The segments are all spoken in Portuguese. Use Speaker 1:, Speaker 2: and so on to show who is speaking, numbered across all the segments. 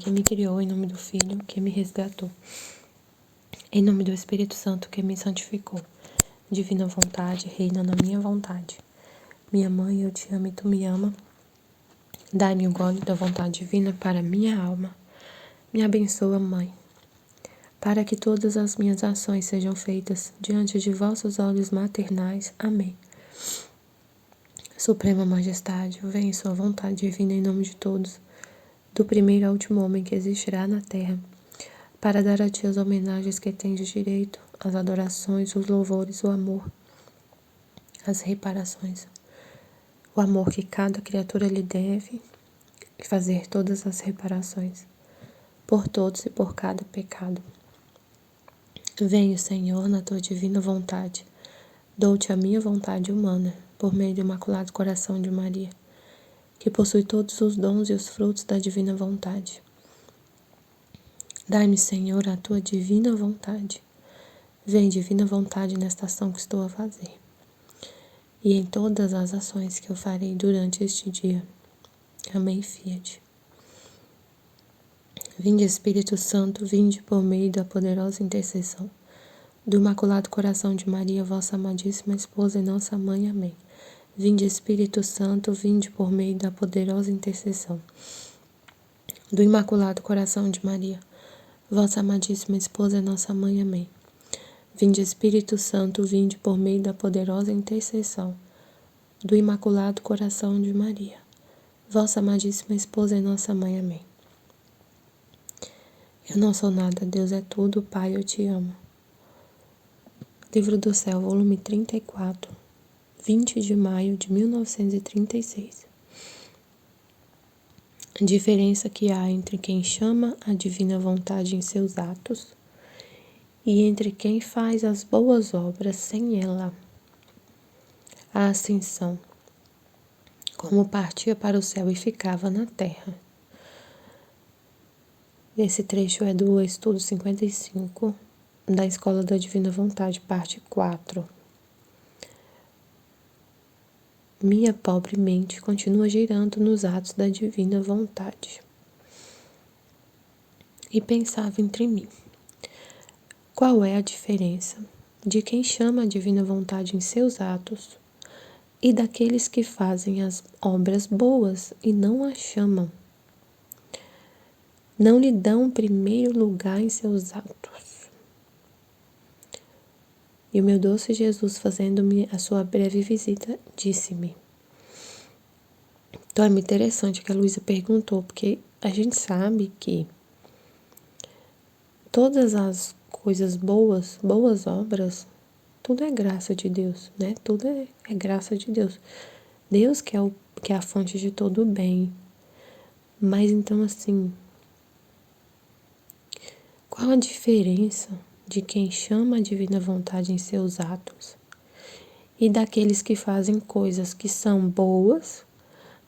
Speaker 1: que me criou, em nome do Filho, que me resgatou, em nome do Espírito Santo, que me santificou. Divina vontade, reina na minha vontade. Minha mãe, eu te amo e tu me ama. Dai-me o gole da vontade divina para minha alma. Me abençoa, Mãe, para que todas as minhas ações sejam feitas diante de vossos olhos maternais. Amém. Suprema Majestade, venha em sua vontade divina em nome de todos, do primeiro ao último homem que existirá na terra, para dar a ti as homenagens que tens direito, as adorações, os louvores, o amor, as reparações, o amor que cada criatura lhe deve, e fazer todas as reparações, por todos e por cada pecado. Venho, Senhor, na tua divina vontade, dou-te a minha vontade humana, por meio do Imaculado Coração de Maria, que possui todos os dons e os frutos da divina vontade. Dai-me, Senhor, a tua divina vontade. Vem, divina vontade, nesta ação que estou a fazer, e em todas as ações que eu farei durante este dia. Amém, Fiat. Vinde, Espírito Santo, vinde por meio da poderosa intercessão do Imaculado Coração de Maria, vossa amadíssima esposa e nossa mãe. Amém. Vinde, Espírito Santo, vinde por meio da poderosa intercessão do Imaculado Coração de Maria, vossa amadíssima esposa e nossa mãe. Amém. Vinde, Espírito Santo, vinde por meio da poderosa intercessão do Imaculado Coração de Maria, vossa amadíssima esposa e nossa mãe. Amém. Eu não sou nada, Deus é tudo, Pai, eu te amo. Livro do Céu, volume 34, 20 de maio de 1936. A diferença que há entre quem chama a divina vontade em seus atos e entre quem faz as boas obras sem ela. A ascensão, como partia para o céu e ficava na terra. Esse trecho é do estudo 55 da Escola da Divina Vontade, parte 4. Minha pobre mente continua girando nos atos da divina vontade. E pensava entre mim: qual é a diferença de quem chama a divina vontade em seus atos e daqueles que fazem as obras boas e não a chamam? Não lhe dão primeiro lugar em seus atos. E o meu doce Jesus, fazendo-me a sua breve visita, disse-me. Então é muito interessante que a Luísa perguntou, porque a gente sabe que todas as coisas boas obras, tudo é graça de Deus, né? Tudo é graça de Deus. Deus que é a fonte de todo o bem. Mas então assim, qual a diferença de quem chama a divina vontade em seus atos e daqueles que fazem coisas que são boas,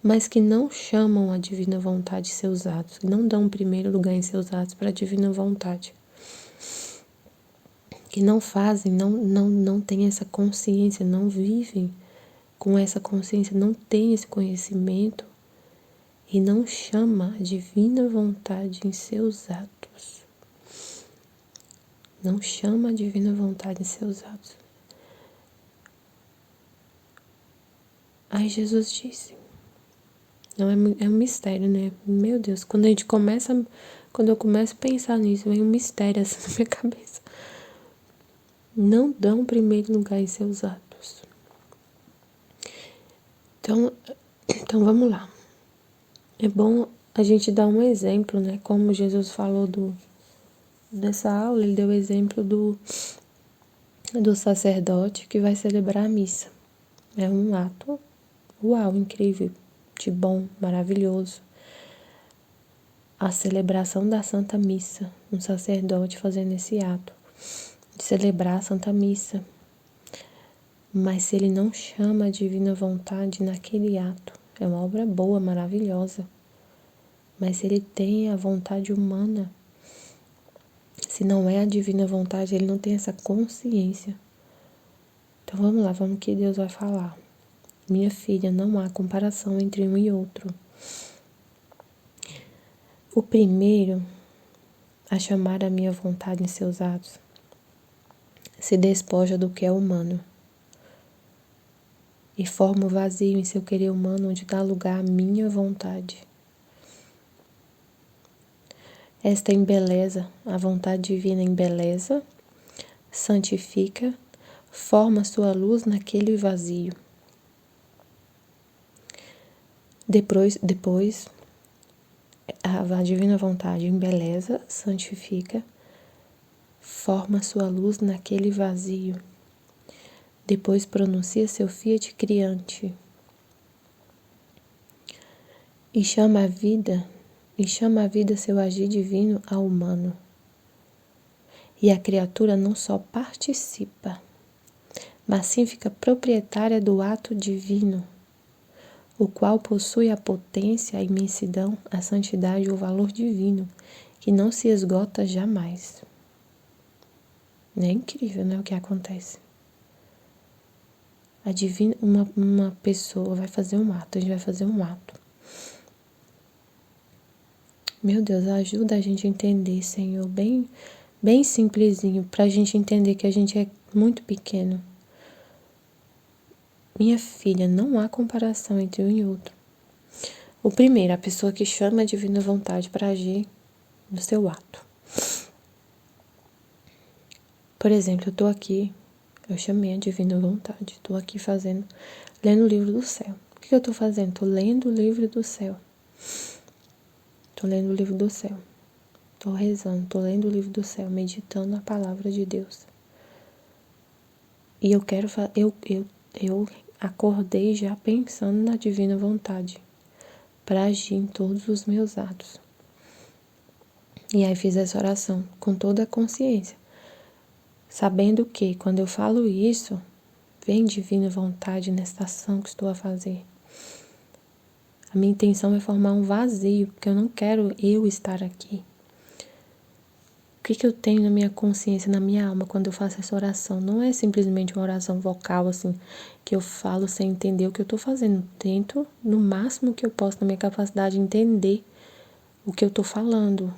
Speaker 1: mas que não chamam a divina vontade em seus atos, que não dão primeiro lugar em seus atos para a divina vontade, que não fazem, não têm essa consciência, não vivem com essa consciência, não têm esse conhecimento e não chama a divina vontade em seus atos. Não chama a divina vontade em seus atos. Aí Jesus disse, não é um mistério, né? Meu Deus, quando eu começo a pensar nisso, vem um mistério assim na minha cabeça. Não dão primeiro lugar em seus atos. Então vamos lá. É bom a gente dar um exemplo, né? Como Jesus falou nessa aula, ele deu o exemplo do sacerdote que vai celebrar a missa. É um ato, uau, incrível, de bom, maravilhoso. A celebração da Santa Missa, um sacerdote fazendo esse ato de celebrar a Santa Missa. Mas se ele não chama a divina vontade naquele ato, é uma obra boa, maravilhosa. Mas se ele tem a vontade humana, se não é a divina vontade, ele não tem essa consciência. Então vamos lá, vamos que Deus vai falar. Minha filha, não há comparação entre um e outro. O primeiro a chamar a minha vontade em seus atos se despoja do que é humano e forma o vazio em seu querer humano onde dá lugar à minha vontade. Esta embeleza, a vontade divina embeleza, santifica, forma sua luz naquele vazio. Depois a divina vontade embeleza, santifica, forma sua luz naquele vazio. Depois pronuncia seu fiat criante e chama a vida seu agir divino ao humano. E a criatura não só participa, mas sim fica proprietária do ato divino, o qual possui a potência, a imensidão, a santidade e o valor divino, que não se esgota jamais. É incrível, né, o que acontece. Uma pessoa vai fazer um ato, a gente vai fazer um ato. Meu Deus, ajuda a gente a entender, Senhor, bem simplesinho, pra gente entender que a gente é muito pequeno. Minha filha, não há comparação entre um e outro. O primeiro, a pessoa que chama a divina vontade para agir no seu ato. Por exemplo, eu tô aqui, eu chamei a divina vontade, tô aqui lendo o livro do céu. O que eu tô fazendo? Tô lendo o livro do céu. Tô lendo o livro do céu. Tô rezando, tô lendo o livro do céu, meditando a palavra de Deus. E eu acordei já pensando na divina vontade para agir em todos os meus atos. E aí fiz essa oração com toda a consciência, sabendo que quando eu falo isso, vem divina vontade nesta ação que estou a fazer. A minha intenção é formar um vazio, porque eu não quero eu estar aqui. O que eu tenho na minha consciência, na minha alma, quando eu faço essa oração? Não é simplesmente uma oração vocal, assim, que eu falo sem entender o que eu estou fazendo. Tento, no máximo que eu posso, na minha capacidade, entender o que eu estou falando.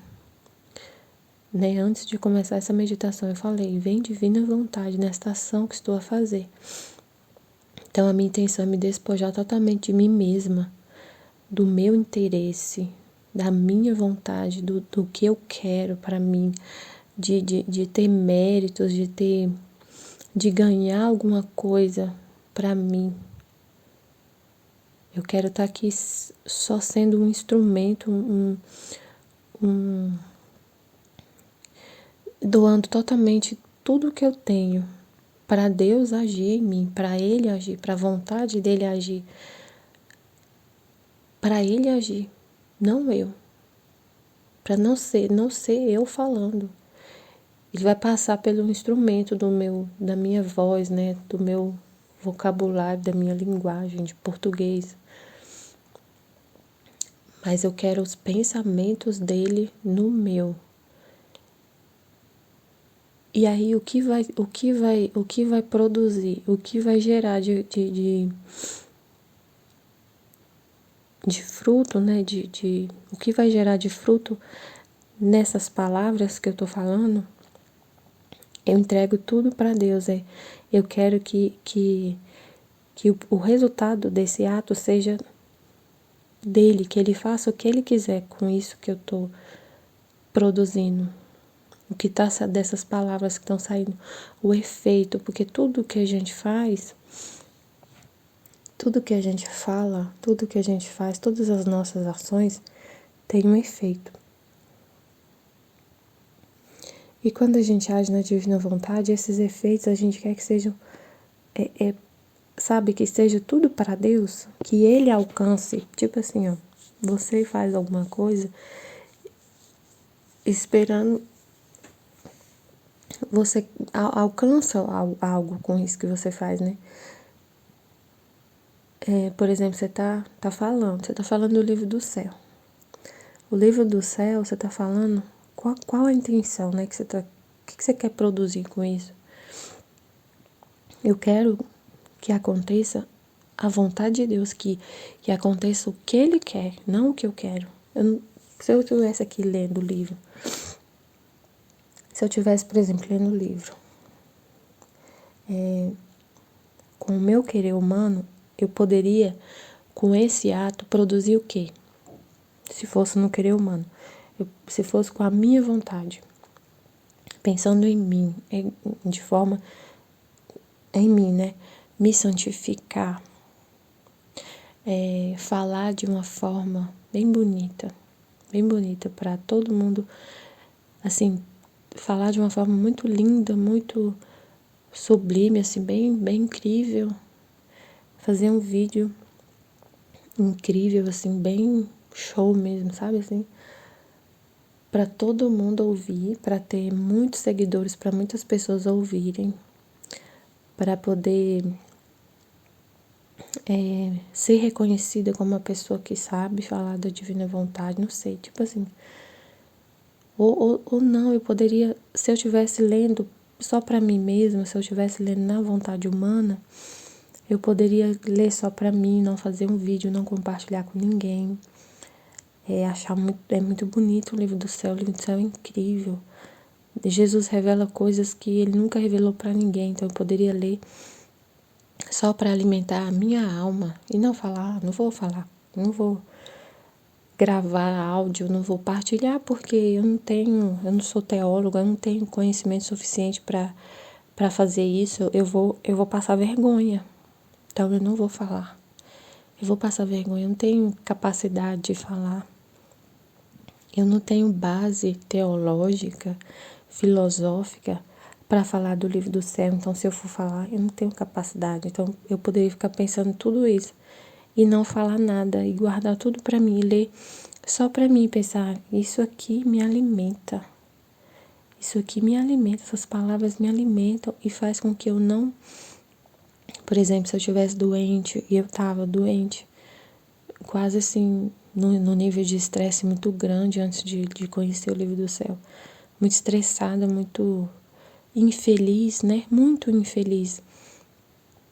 Speaker 1: Né? Antes de começar essa meditação, eu falei, vem divina vontade nesta ação que estou a fazer. Então, a minha intenção é me despojar totalmente de mim mesma, do meu interesse, da minha vontade, do que eu quero para mim, de ter méritos, de ganhar alguma coisa para mim. Eu quero estar aqui só sendo um instrumento, doando totalmente tudo que eu tenho para Deus agir em mim, para Ele agir, para a vontade dEle agir, para Ele agir, não eu. Para não ser eu falando. Ele vai passar pelo instrumento da minha voz, né, do meu vocabulário, da minha linguagem de português. Mas eu quero os pensamentos dele no meu. E aí o que vai produzir, o que vai gerar de fruto, né, o que vai gerar de fruto nessas palavras que eu tô falando? Eu entrego tudo para Deus. Eu quero que o resultado desse ato seja dele, que ele faça o que ele quiser com isso que eu tô produzindo. O que tá dessas palavras que estão saindo, o efeito, porque tudo que a gente faz, tudo que a gente fala, tudo que a gente faz, todas as nossas ações têm um efeito. E quando a gente age na divina vontade, esses efeitos a gente quer que sejam, sabe, que seja tudo para Deus, que Ele alcance. Tipo assim, ó, você faz alguma coisa esperando, você alcança algo com isso que você faz, né? Por exemplo, você tá falando do livro do céu. O livro do céu, você tá falando, qual a intenção, né, que o que você quer produzir com isso? Eu quero que aconteça a vontade de Deus, que aconteça o que Ele quer, não o que eu quero. Se eu estivesse aqui lendo o livro, se eu estivesse, por exemplo, lendo o livro, com o meu querer humano, eu poderia, com esse ato, produzir o quê? Se fosse no querer humano. Se fosse com a minha vontade, pensando em mim, de forma, em mim, né? Me santificar, falar de uma forma bem bonita para todo mundo, assim, falar de uma forma muito linda, muito sublime, assim, bem incrível, fazer um vídeo incrível, assim, bem show mesmo, sabe, assim, para todo mundo ouvir, para ter muitos seguidores, para muitas pessoas ouvirem, para poder ser reconhecida como uma pessoa que sabe falar da divina vontade, não sei, tipo assim. Ou não, eu poderia, se eu estivesse lendo só para mim mesma, se eu estivesse lendo na vontade humana, eu poderia ler só para mim, não fazer um vídeo, não compartilhar com ninguém. É muito bonito o livro do céu é incrível. Jesus revela coisas que ele nunca revelou para ninguém, então eu poderia ler só para alimentar a minha alma e não falar, não vou gravar áudio, não vou partilhar porque eu não sou teóloga, eu não tenho conhecimento suficiente para fazer isso. Eu vou passar vergonha. Então eu não vou falar. Eu vou passar vergonha, eu não tenho capacidade de falar. Eu não tenho base teológica, filosófica para falar do livro do céu. Então, se eu for falar, eu não tenho capacidade. Então, eu poderia ficar pensando tudo isso e não falar nada e guardar tudo para mim, ler só para mim, pensar, isso aqui me alimenta. Isso aqui me alimenta, essas palavras me alimentam e faz com que eu não... Por exemplo, se eu estivesse doente e eu estava doente, quase assim, no nível de estresse muito grande antes de conhecer o livro do céu. Muito estressada, muito infeliz, né? Muito infeliz.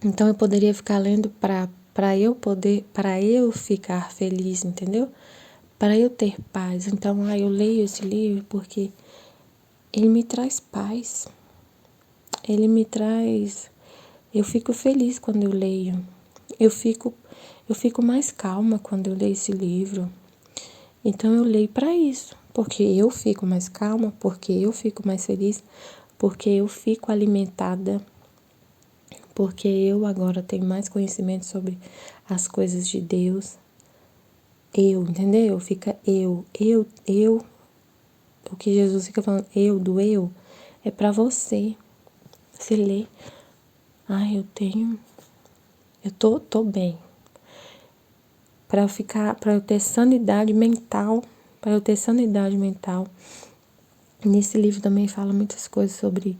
Speaker 1: Então eu poderia ficar lendo para eu ficar feliz, entendeu? Para eu ter paz. Então, eu leio esse livro porque ele me traz paz. Ele me traz... Eu fico feliz quando eu leio. Eu fico mais calma quando eu leio esse livro. Então, eu leio para isso. Porque eu fico mais calma, porque eu fico mais feliz, porque eu fico alimentada, porque eu agora tenho mais conhecimento sobre as coisas de Deus. Entendeu? Fica eu. O que Jesus fica falando, eu, é para você. Você lê. Eu tô bem. Para eu ter sanidade mental, Nesse livro também fala muitas coisas sobre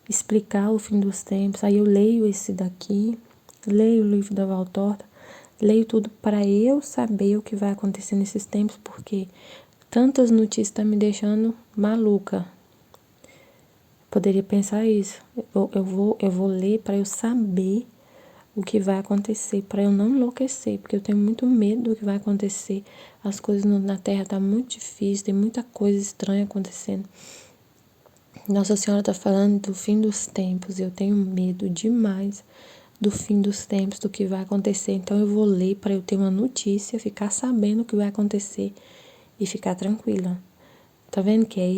Speaker 1: explicar o fim dos tempos. Aí eu leio esse daqui, leio o livro da Valtorta, leio tudo para eu saber o que vai acontecer nesses tempos, porque tantas notícias estão me deixando maluca. Poderia pensar isso. Eu vou ler para eu saber o que vai acontecer, para eu não enlouquecer, porque eu tenho muito medo do que vai acontecer. As coisas na Terra estão muito difíceis, tem muita coisa estranha acontecendo. Nossa Senhora está falando do fim dos tempos, eu tenho medo demais do fim dos tempos, do que vai acontecer. Então eu vou ler para eu ter uma notícia, ficar sabendo o que vai acontecer e ficar tranquila. Tá vendo que é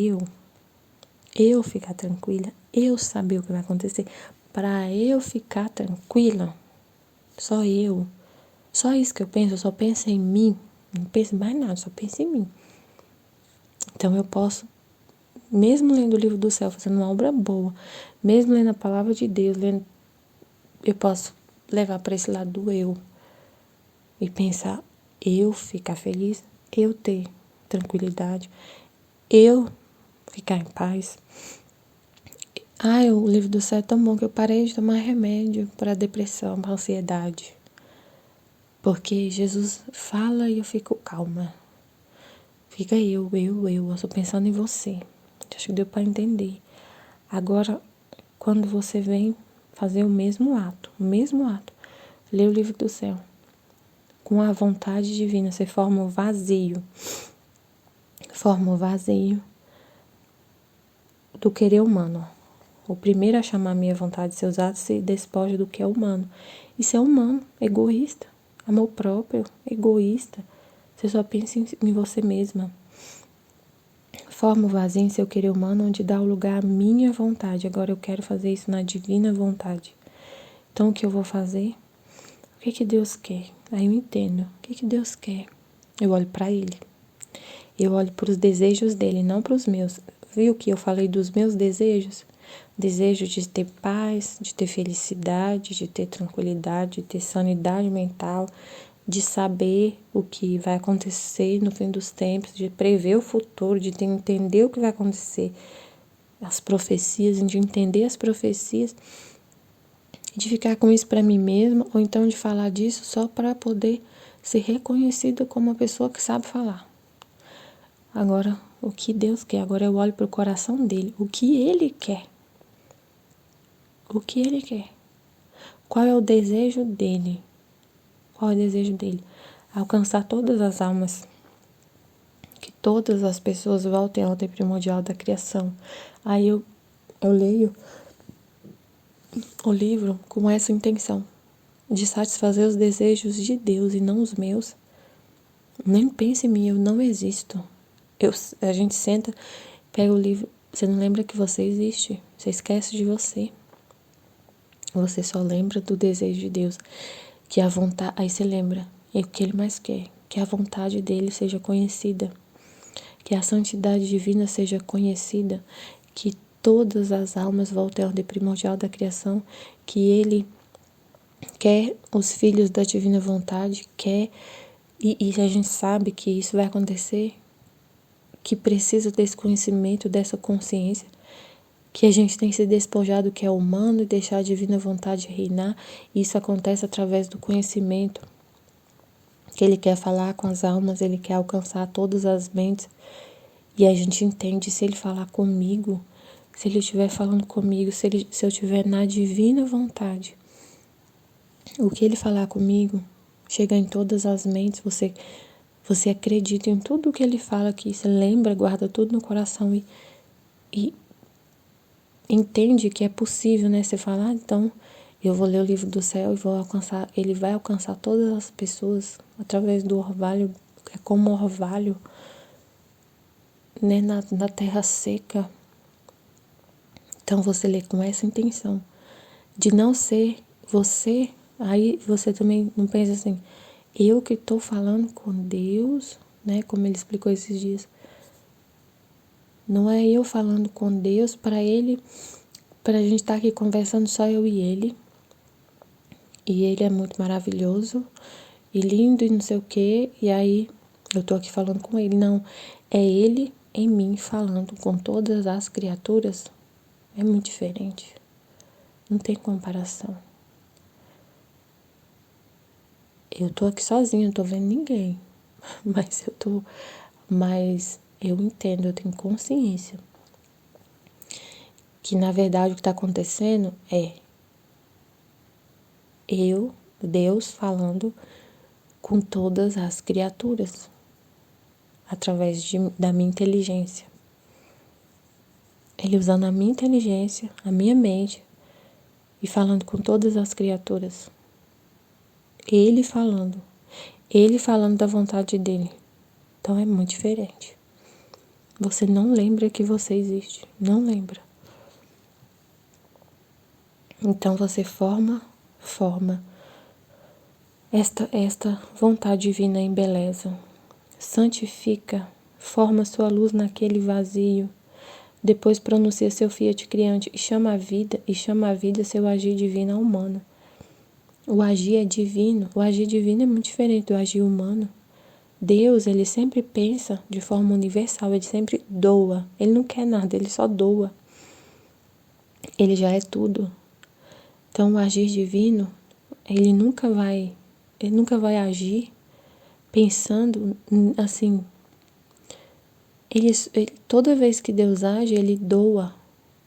Speaker 1: eu ficar tranquila, eu saber o que vai acontecer, para eu ficar tranquila, só isso que eu penso, eu só penso em mim, não penso em mais nada, só penso em mim. Então eu posso, mesmo lendo o livro do céu, fazendo uma obra boa, mesmo lendo a palavra de Deus, eu posso levar para esse lado do eu e pensar, eu ficar feliz, eu ter tranquilidade, eu ficar em paz. O livro do céu é tão bom que eu parei de tomar remédio para depressão, para ansiedade. Porque Jesus fala e eu fico calma. Fica eu estou pensando em você. Acho que deu para entender. Agora, quando você vem fazer o mesmo ato, ler o livro do céu, com a vontade divina, você forma o vazio. forma o vazio do querer humano. O primeiro a chamar a minha vontade de seus atos se despoja do que é humano. Isso é humano, egoísta, amor próprio, egoísta. Você só pensa em você mesma. Forma o vazio em seu querer humano, onde dá o lugar à minha vontade. Agora eu quero fazer isso na divina vontade. Então o que eu vou fazer? O que Deus quer? Aí eu entendo. O que Deus quer? Eu olho para Ele. Eu olho para os desejos dele, não para os meus. Viu que eu falei dos meus desejos? Desejo de ter paz, de ter felicidade, de ter tranquilidade, de ter sanidade mental, de saber o que vai acontecer no fim dos tempos, de prever o futuro, de entender o que vai acontecer, as profecias, de entender as profecias, de ficar com isso para mim mesma, ou então de falar disso só para poder ser reconhecida como uma pessoa que sabe falar. Agora, o que Deus quer? Agora eu olho para o coração dele. O que ele quer? O que ele quer? Qual é o desejo dele? Qual é o desejo dele? Alcançar todas as almas. Que todas as pessoas voltem à ordem primordial da criação. Aí eu leio o livro com essa intenção. De satisfazer os desejos de Deus e não os meus. Nem pense em mim, eu não existo. A gente senta, pega o livro, você não lembra que você existe, você esquece de você. Você só lembra do desejo de Deus, que a vontade, aí você lembra, é o que ele mais quer, que a vontade dele seja conhecida, que a santidade divina seja conhecida, que todas as almas voltem à ordem primordial da criação, que ele quer os filhos da divina vontade, quer, e a gente sabe que isso vai acontecer, que precisa desse conhecimento, dessa consciência, que a gente tem que se despojar do que é humano e deixar a divina vontade reinar. Isso acontece através do conhecimento, que ele quer falar com as almas, ele quer alcançar todas as mentes. E a gente entende, se ele falar comigo, se ele estiver falando comigo, se eu estiver na divina vontade, o que ele falar comigo chega em todas as mentes. Você acredita em tudo o que ele fala aqui, você lembra, guarda tudo no coração e entende que é possível, né? Você fala, então eu vou ler o livro do céu e vou alcançar, ele vai alcançar todas as pessoas através do orvalho, é como orvalho, né? Na terra seca. Então você lê com essa intenção de não ser você, aí você também não pensa assim, eu que estou falando com Deus, né? Como ele explicou esses dias. Não é eu falando com Deus para ele, para a gente estar aqui conversando só eu e ele. E ele é muito maravilhoso e lindo e não sei o quê. E aí eu tô aqui falando com ele. Não, é ele em mim falando com todas as criaturas. É muito diferente. Não tem comparação. Eu tô aqui sozinha, não tô vendo ninguém. Mas eu entendo, eu tenho consciência que na verdade o que está acontecendo é Deus falando com todas as criaturas através da minha inteligência. Ele usando a minha inteligência, a minha mente e falando com todas as criaturas. Ele falando da vontade dele. Então é muito diferente. Você não lembra que você existe, não lembra. Então você forma esta vontade divina em beleza. Santifica, forma sua luz naquele vazio. Depois pronuncia seu fiat criante e chama a vida seu agir divino a humano. O agir é divino, o agir divino é muito diferente do agir humano. Deus, ele sempre pensa de forma universal, ele sempre doa. Ele não quer nada, ele só doa. Ele já é tudo. Então, o agir divino, ele nunca vai agir pensando assim. Toda vez que Deus age, ele doa.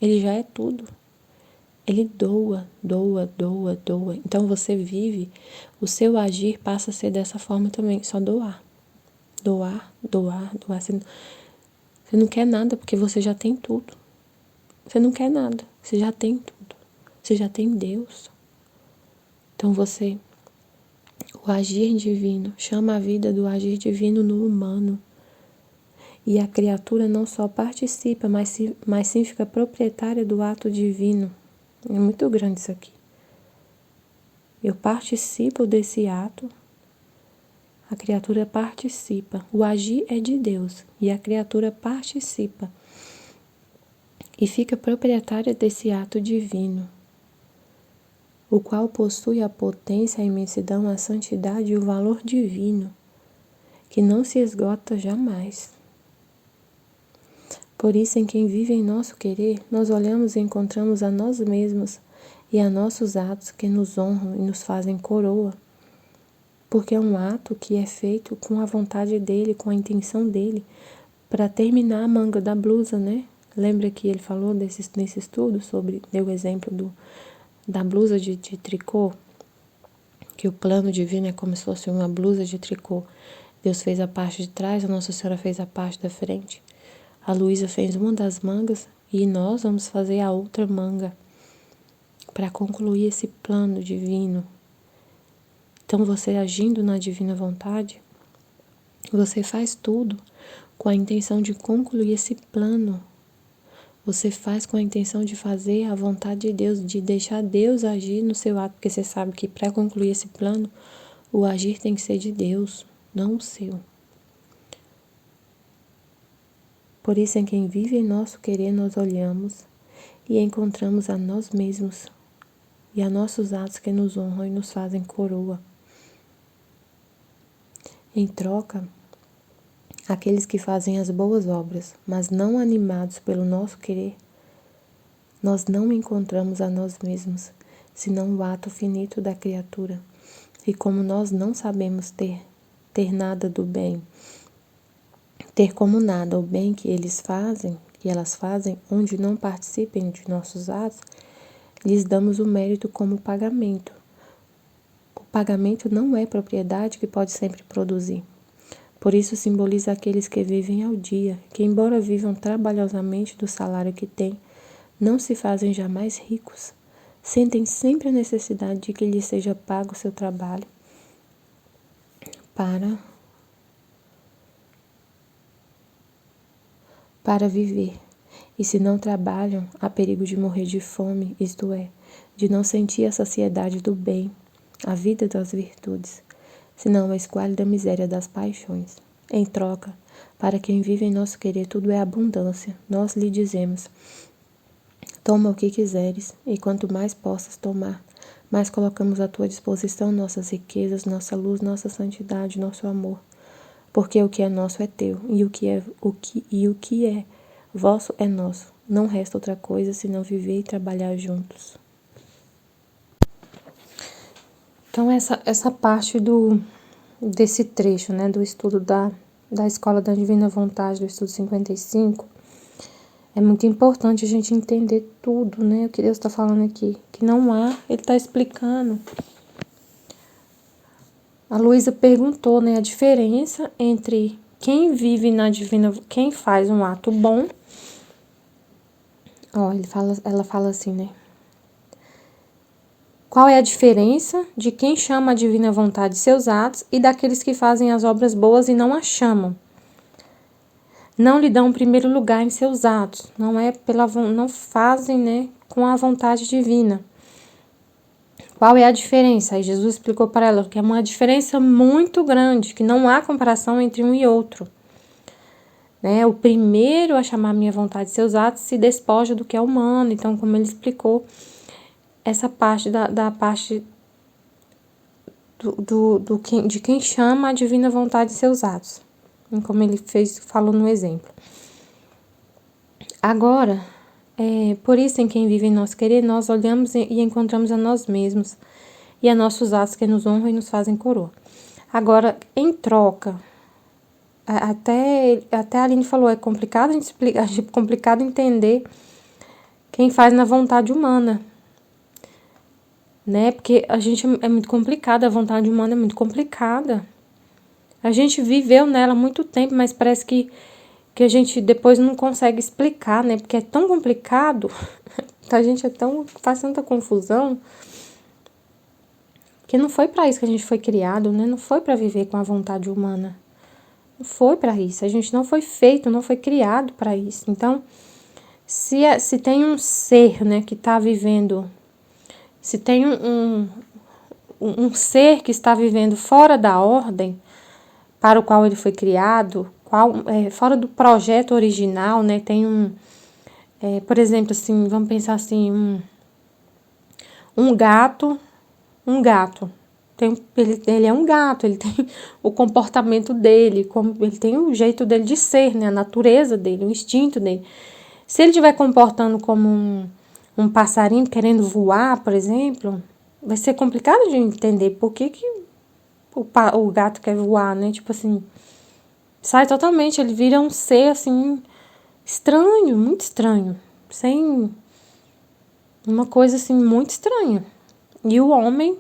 Speaker 1: Ele já é tudo. Ele doa. Então você vive, o seu agir passa a ser dessa forma também, só doar. Doar. Você não quer nada porque você já tem tudo. Você não quer nada, você já tem tudo. Você já tem Deus. Então o agir divino, chama a vida do agir divino no humano. E a criatura não só participa, mas sim fica proprietária do ato divino. É muito grande isso aqui. Eu participo desse ato, a criatura participa. O agir é de Deus e a criatura participa e fica proprietária desse ato divino, o qual possui a potência, a imensidão, a santidade e o valor divino, que não se esgota jamais. Por isso, em quem vive em nosso querer, nós olhamos e encontramos a nós mesmos e a nossos atos que nos honram e nos fazem coroa, porque é um ato que é feito com a vontade dele, com a intenção dele, para terminar a manga da blusa, né? Lembra que ele falou nesse estudo deu o exemplo da blusa de tricô, que o plano divino é como se fosse uma blusa de tricô. Deus fez a parte de trás, a Nossa Senhora fez a parte da frente. A Luísa fez uma das mangas e nós vamos fazer a outra manga para concluir esse plano divino. Então, você agindo na divina vontade, você faz tudo com a intenção de concluir esse plano. Você faz com a intenção de fazer a vontade de Deus, de deixar Deus agir no seu ato, porque você sabe que para concluir esse plano, o agir tem que ser de Deus, não o seu. Por isso, em quem vive em nosso querer, nós olhamos e encontramos a nós mesmos e a nossos atos que nos honram e nos fazem coroa. Em troca, aqueles que fazem as boas obras, mas não animados pelo nosso querer, nós não encontramos a nós mesmos, senão o ato finito da criatura. E como nós não sabemos ter nada do bem, ter como nada o bem que elas fazem, onde não participem de nossos atos, lhes damos o mérito como pagamento. O pagamento não é propriedade que pode sempre produzir. Por isso simboliza aqueles que vivem ao dia, que embora vivam trabalhosamente do salário que têm, não se fazem jamais ricos. Sentem sempre a necessidade de que lhes seja pago o seu trabalho para viver. E se não trabalham, há perigo de morrer de fome, isto é, de não sentir a saciedade do bem, a vida das virtudes, senão a esquálida miséria das paixões. Em troca, para quem vive em nosso querer tudo é abundância, nós lhe dizemos: toma o que quiseres, e quanto mais possas tomar, mais colocamos à tua disposição nossas riquezas, nossa luz, nossa santidade, nosso amor. Porque o que é nosso é teu, e o que é vosso é nosso. Não resta outra coisa senão viver e trabalhar juntos. Então essa parte desse trecho, né, do estudo da Escola da Divina Vontade, do estudo 55, é muito importante a gente entender tudo, né, o que Deus está falando aqui. Que não há, Ele está explicando. A Luísa perguntou, né, a diferença entre quem vive na divina, quem faz um ato bom. Ela fala assim, né? Qual é a diferença de quem chama a divina vontade seus atos e daqueles que fazem as obras boas e não a chamam? Não lhe dão primeiro lugar em seus atos, não fazem, né, com a vontade divina. Qual é a diferença? Aí Jesus explicou para ela que é uma diferença muito grande, que não há comparação entre um e outro. Né? O primeiro a chamar a minha vontade de seus atos se despoja do que é humano. Então, como ele explicou, essa parte da parte de quem chama a divina vontade de seus atos. Como ele falou no exemplo. Agora, por isso em quem vive em nosso querer, nós olhamos e encontramos a nós mesmos e a nossos atos que nos honram e nos fazem coroa. Agora, em troca, até a Aline falou, é complicado complicado entender quem faz na vontade humana, né? Porque a gente é muito complicada, a vontade humana é muito complicada. A gente viveu nela há muito tempo, mas parece que que a gente depois não consegue explicar, né? Porque é tão complicado, a gente faz tanta confusão, que não foi para isso que a gente foi criado, né? Não foi para viver com a vontade humana. Não foi para isso. A gente não foi feito, não foi criado para isso. Então, se tem um ser, né, que está vivendo, se tem um ser que está vivendo fora da ordem para o qual ele foi criado, fora do projeto original, né? Tem por exemplo, assim, vamos pensar assim, um gato, ele é um gato, ele tem o comportamento dele, ele tem o jeito dele de ser, né? A natureza dele, o instinto dele. Se ele estiver comportando como um passarinho querendo voar, por exemplo, vai ser complicado de entender por que o gato quer voar, né? Tipo assim, sai totalmente, ele vira um ser, assim, estranho, muito estranho. Sem uma coisa, assim, muito estranha. E o homem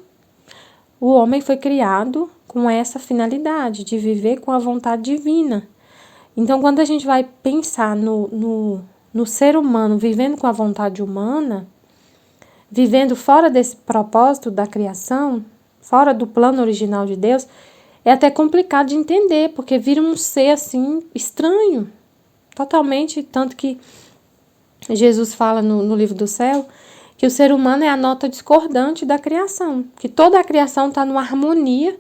Speaker 1: foi criado com essa finalidade, de viver com a vontade divina. Então, quando a gente vai pensar no ser humano vivendo com a vontade humana, vivendo fora desse propósito da criação, fora do plano original de Deus, é até complicado de entender, porque vira um ser assim estranho, totalmente, tanto que Jesus fala no livro do céu que o ser humano é a nota discordante da criação, que toda a criação está numa harmonia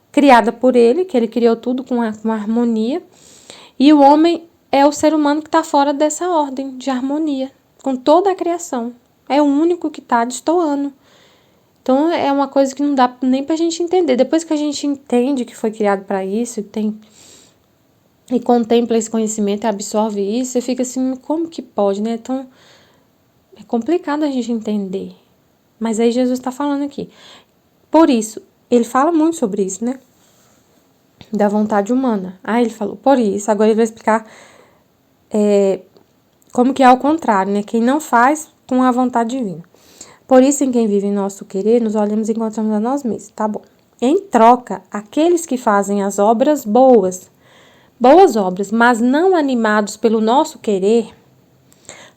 Speaker 1: criada por ele, que ele criou tudo com uma harmonia, e o homem é o ser humano que está fora dessa ordem de harmonia, com toda a criação. É o único que está destoando. Então, é uma coisa que não dá nem pra gente entender. Depois que a gente entende que foi criado para isso, e contempla esse conhecimento e absorve isso, você fica assim, como que pode, né? Então, é complicado a gente entender. Mas aí Jesus está falando aqui. Por isso, ele fala muito sobre isso, né? Da vontade humana. Ele falou, por isso, agora ele vai explicar como que é ao contrário, né? Quem não faz com a vontade divina. Por isso, em quem vive em nosso querer, nos olhamos e encontramos a nós mesmos, tá bom? Em troca, aqueles que fazem as obras boas obras, mas não animados pelo nosso querer,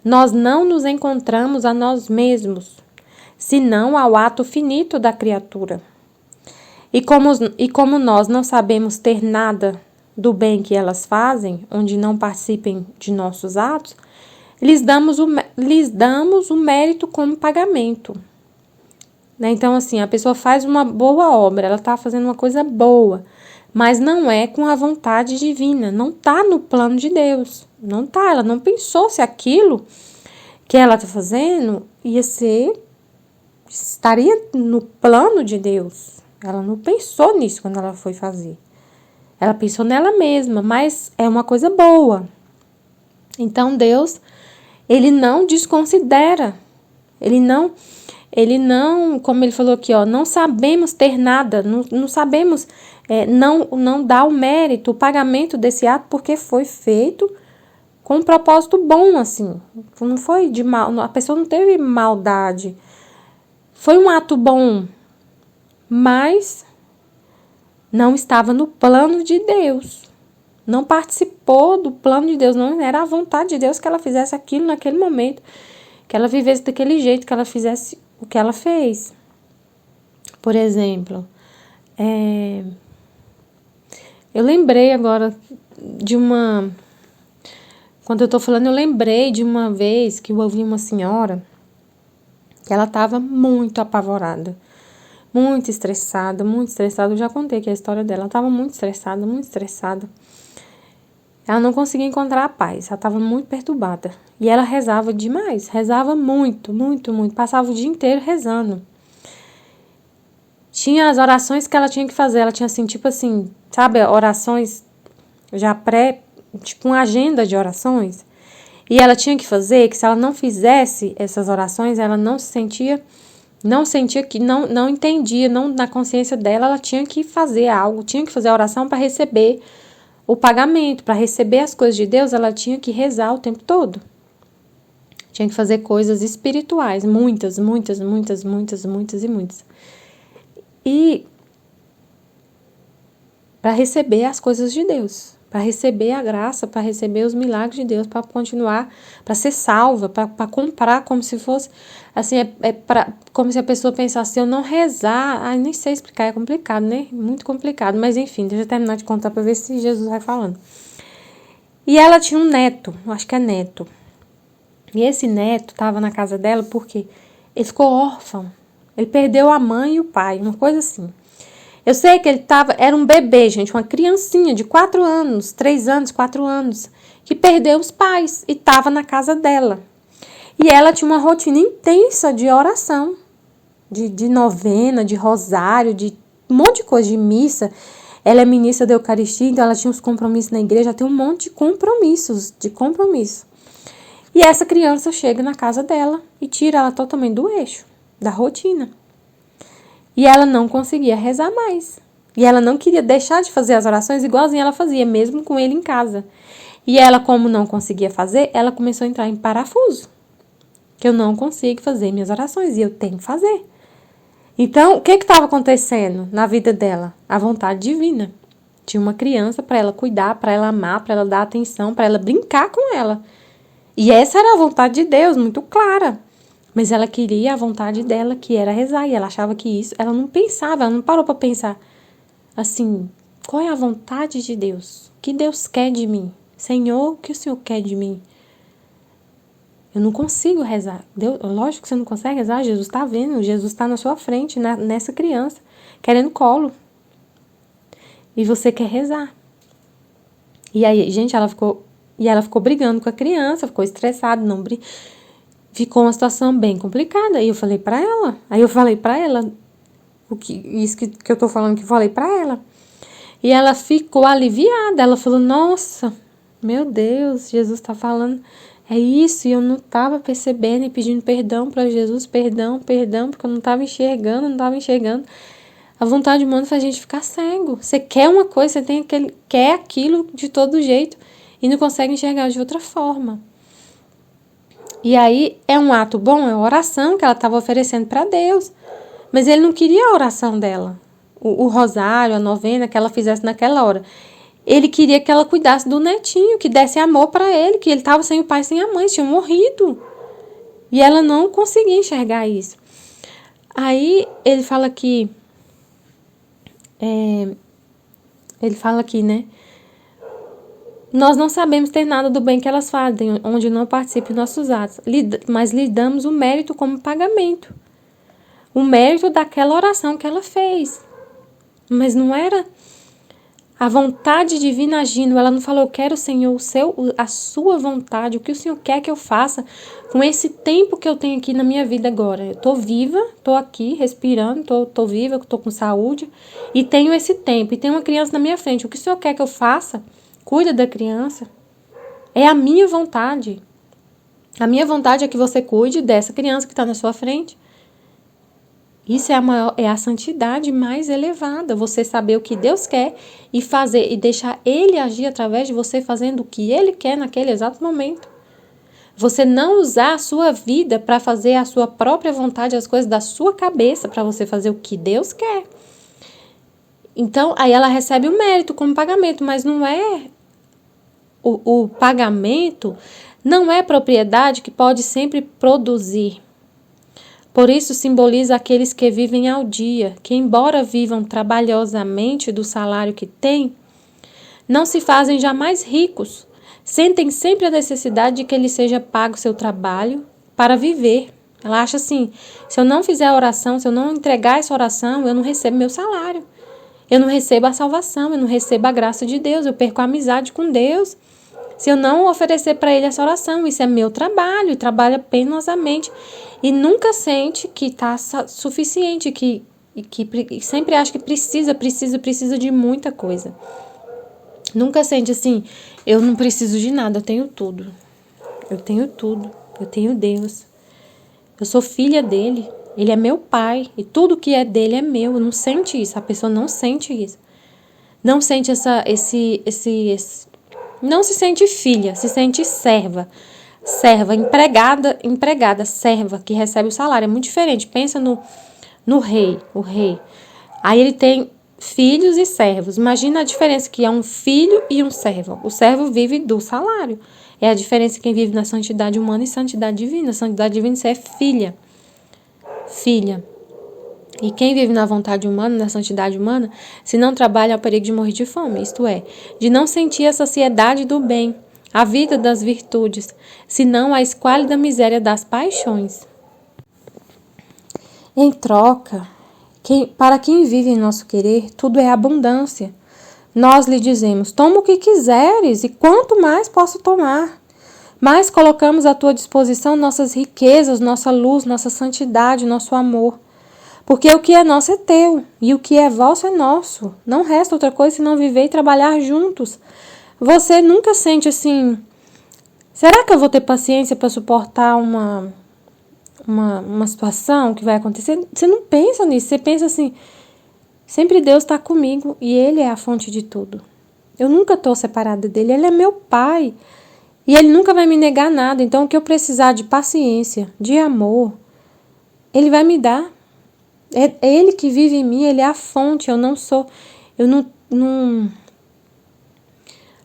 Speaker 1: nós não nos encontramos a nós mesmos, senão ao ato finito da criatura. E como nós não sabemos ter nada do bem que elas fazem, onde não participem de nossos atos, lhes damos o mérito como pagamento. Né? Então, assim, a pessoa faz uma boa obra, ela está fazendo uma coisa boa, mas não é com a vontade divina, não está no plano de Deus, não está, ela não pensou se aquilo que ela está fazendo estaria no plano de Deus. Ela não pensou nisso quando ela foi fazer. Ela pensou nela mesma, mas é uma coisa boa. Então Deus, ele não desconsidera, ele não, como ele falou aqui, não sabemos ter nada, não sabemos, não dá o mérito, o pagamento desse ato, porque foi feito com um propósito bom, assim, não foi de mal, a pessoa não teve maldade, foi um ato bom, mas não estava no plano de Deus, não participou do plano de Deus, não era a vontade de Deus que ela fizesse aquilo naquele momento, que ela vivesse daquele jeito, que ela fizesse o que ela fez. Por exemplo, eu lembrei agora quando eu tô falando, eu lembrei de uma vez que eu ouvi uma senhora que ela estava muito apavorada, muito estressada, eu já contei aqui a história dela, ela estava muito estressada. Ela não conseguia encontrar a paz, ela estava muito perturbada. E ela rezava demais, rezava muito, passava o dia inteiro rezando. Tinha as orações que ela tinha que fazer, ela tinha assim, tipo assim, sabe, orações já tipo uma agenda de orações. E ela tinha que fazer, que se ela não fizesse essas orações, ela não sentia que, não entendia, na consciência dela, ela tinha que fazer algo, tinha que fazer a oração para receber o pagamento, para receber as coisas de Deus, ela tinha que rezar o tempo todo. Tinha que fazer coisas espirituais, muitas. E para receber as coisas de Deus. para receber a graça, para receber os milagres de Deus, para continuar, para ser salva, para comprar, como se fosse, assim, como se a pessoa pensasse, se eu não rezar, nem sei explicar, é complicado, né? Muito complicado, mas enfim, deixa eu terminar de contar para ver se Jesus vai falando. E ela tinha um neto, acho que é neto, e esse neto estava na casa dela porque ele ficou órfão, ele perdeu a mãe e o pai, uma coisa assim. Eu sei que era um bebê, gente, uma criancinha de 4 anos, 3 anos, 4 anos, que perdeu os pais e estava na casa dela. E ela tinha uma rotina intensa de oração, de novena, de rosário, de um monte de coisa, de missa. Ela é ministra da Eucaristia, então ela tinha uns compromissos na igreja, tem um monte de compromissos, E essa criança chega na casa dela e tira ela totalmente do eixo, da rotina. E ela não conseguia rezar mais. E ela não queria deixar de fazer as orações igualzinho ela fazia, mesmo com ele em casa. E ela, como não conseguia fazer, ela começou a entrar em parafuso. Que eu não consigo fazer minhas orações e eu tenho que fazer. Então, o que estava acontecendo na vida dela? A vontade divina. Tinha uma criança para ela cuidar, para ela amar, para ela dar atenção, para ela brincar com ela. E essa era a vontade de Deus, muito clara. Mas ela queria a vontade dela, que era rezar. E ela achava que isso, ela não pensava, ela não parou para pensar. Assim, qual é a vontade de Deus? O que Deus quer de mim? Senhor, o que o Senhor quer de mim? Eu não consigo rezar. Deus, lógico que você não consegue rezar, Jesus está vendo. Jesus está na sua frente, nessa criança, querendo colo. E você quer rezar. E aí, gente, ela ficou brigando com a criança, ficou estressada, ficou uma situação bem complicada. E eu falei pra ela, isso que eu tô falando que eu falei pra ela. E ela ficou aliviada, ela falou, nossa, meu Deus, Jesus tá falando, é isso, e eu não tava percebendo e pedindo perdão pra Jesus, perdão, porque eu não tava enxergando. A vontade humana faz a gente ficar cego. Você quer uma coisa, você quer aquilo de todo jeito e não consegue enxergar de outra forma. E aí é um ato bom, é uma oração que ela estava oferecendo para Deus. Mas ele não queria a oração dela, o rosário, a novena que ela fizesse naquela hora. Ele queria que ela cuidasse do netinho, que desse amor para ele, que ele estava sem o pai, sem a mãe, tinha morrido. E ela não conseguia enxergar isso. Aí ele fala aqui, né? Nós não sabemos ter nada do bem que elas fazem, onde não participam nossos atos, mas lhe damos o mérito como pagamento. O mérito daquela oração que ela fez. Mas não era a vontade divina agindo. Ela não falou, eu quero, Senhor, a sua vontade, o que o Senhor quer que eu faça com esse tempo que eu tenho aqui na minha vida agora. Eu tô viva, tô aqui respirando, tô viva, tô com saúde e tenho esse tempo. E tem uma criança na minha frente. O que o Senhor quer que eu faça? Cuida da criança. É a minha vontade. A minha vontade é que você cuide dessa criança que está na sua frente. Isso é a santidade mais elevada. Você saber o que Deus quer e fazer e deixar Ele agir através de você fazendo o que Ele quer naquele exato momento. Você não usar a sua vida para fazer a sua própria vontade, as coisas da sua cabeça, para você fazer o que Deus quer. Então, aí ela recebe o mérito como pagamento, mas não é o pagamento, não é propriedade que pode sempre produzir. Por isso simboliza aqueles que vivem ao dia, que embora vivam trabalhosamente do salário que têm, não se fazem jamais ricos, sentem sempre a necessidade de que lhe seja pago seu trabalho para viver. Ela acha assim, se eu não fizer a oração, se eu não entregar essa oração, eu não recebo meu salário. Eu não recebo a salvação, eu não recebo a graça de Deus, eu perco a amizade com Deus. Se eu não oferecer para Ele essa oração, isso é meu trabalho, e trabalha penosamente. E nunca sente que está suficiente, que sempre acha que precisa de muita coisa. Nunca sente assim, eu não preciso de nada, eu tenho tudo. Eu tenho Deus. Eu sou filha dele, ele é meu pai, e tudo que é dele é meu. Não sente isso, a pessoa não sente isso. Não sente não se sente filha, se sente serva. Serva, empregada, serva, que recebe o salário. É muito diferente. Pensa no rei, o rei. Aí ele tem filhos e servos. Imagina a diferença que é um filho e um servo. O servo vive do salário. É a diferença quem vive na santidade humana e santidade divina. Santidade divina, você é filha. Filha. E quem vive na vontade humana, na santidade humana, se não trabalha, é o perigo de morrer de fome. Isto é, de não sentir a saciedade do bem, a vida das virtudes, senão a esquálida miséria das paixões. Em troca, para quem vive em nosso querer, tudo é abundância. Nós lhe dizemos, toma o que quiseres, e quanto mais posso tomar. Mais colocamos à tua disposição nossas riquezas, nossa luz, nossa santidade, nosso amor. Porque o que é nosso é teu, e o que é vosso é nosso. Não resta outra coisa senão viver e trabalhar juntos. Você nunca sente assim, será que eu vou ter paciência para suportar uma situação que vai acontecer? Você não pensa nisso, você pensa assim, sempre Deus está comigo e Ele é a fonte de tudo. Eu nunca estou separada dele, Ele é meu Pai. E Ele nunca vai me negar nada. Então, o que eu precisar de paciência, de amor, Ele vai me dar. É Ele que vive em mim, Ele é a fonte, eu não sou... Eu não...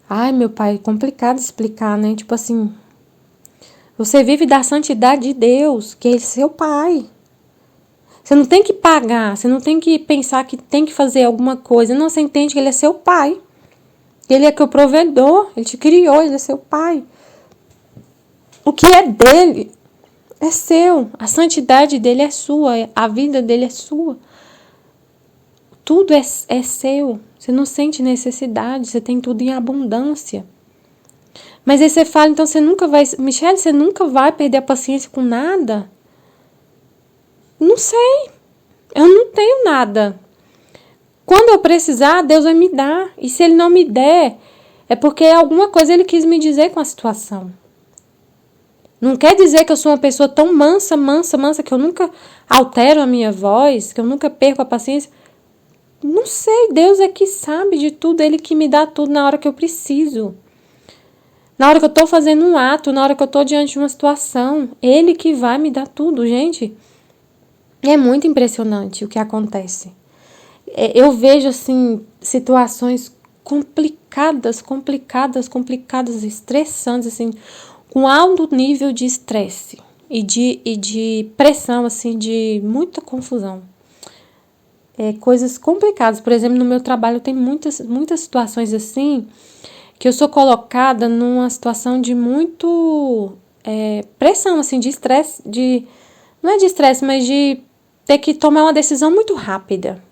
Speaker 1: Ai, meu pai, é complicado explicar, né? Tipo assim, você vive da santidade de Deus, que é seu Pai. Você não tem que pagar, você não tem que pensar que tem que fazer alguma coisa. Não, você entende que Ele é seu Pai. Ele é o provedor, Ele te criou, Ele é seu Pai. O que é dele é seu. A santidade dele é sua, a vida dele é sua. Tudo é seu. Você não sente necessidade, você tem tudo em abundância. Mas aí você fala, então você nunca vai... Michele, você nunca vai perder a paciência com nada? Não sei. Eu não tenho nada. Quando eu precisar, Deus vai me dar. E se Ele não me der, é porque alguma coisa Ele quis me dizer com a situação. Não quer dizer que eu sou uma pessoa tão mansa, que eu nunca altero a minha voz, que eu nunca perco a paciência. Não sei, Deus é que sabe de tudo, Ele que me dá tudo na hora que eu preciso. Na hora que eu estou fazendo um ato, na hora que eu estou diante de uma situação, Ele que vai me dar tudo, gente. É muito impressionante o que acontece. Eu vejo, assim, situações complicadas, estressantes, assim, com alto nível de estresse e de pressão, assim, de muita confusão. Coisas complicadas. Por exemplo, no meu trabalho tem muitas situações assim, que eu sou colocada numa situação de muito pressão, assim, de estresse, não é de estresse, mas de ter que tomar uma decisão muito rápida.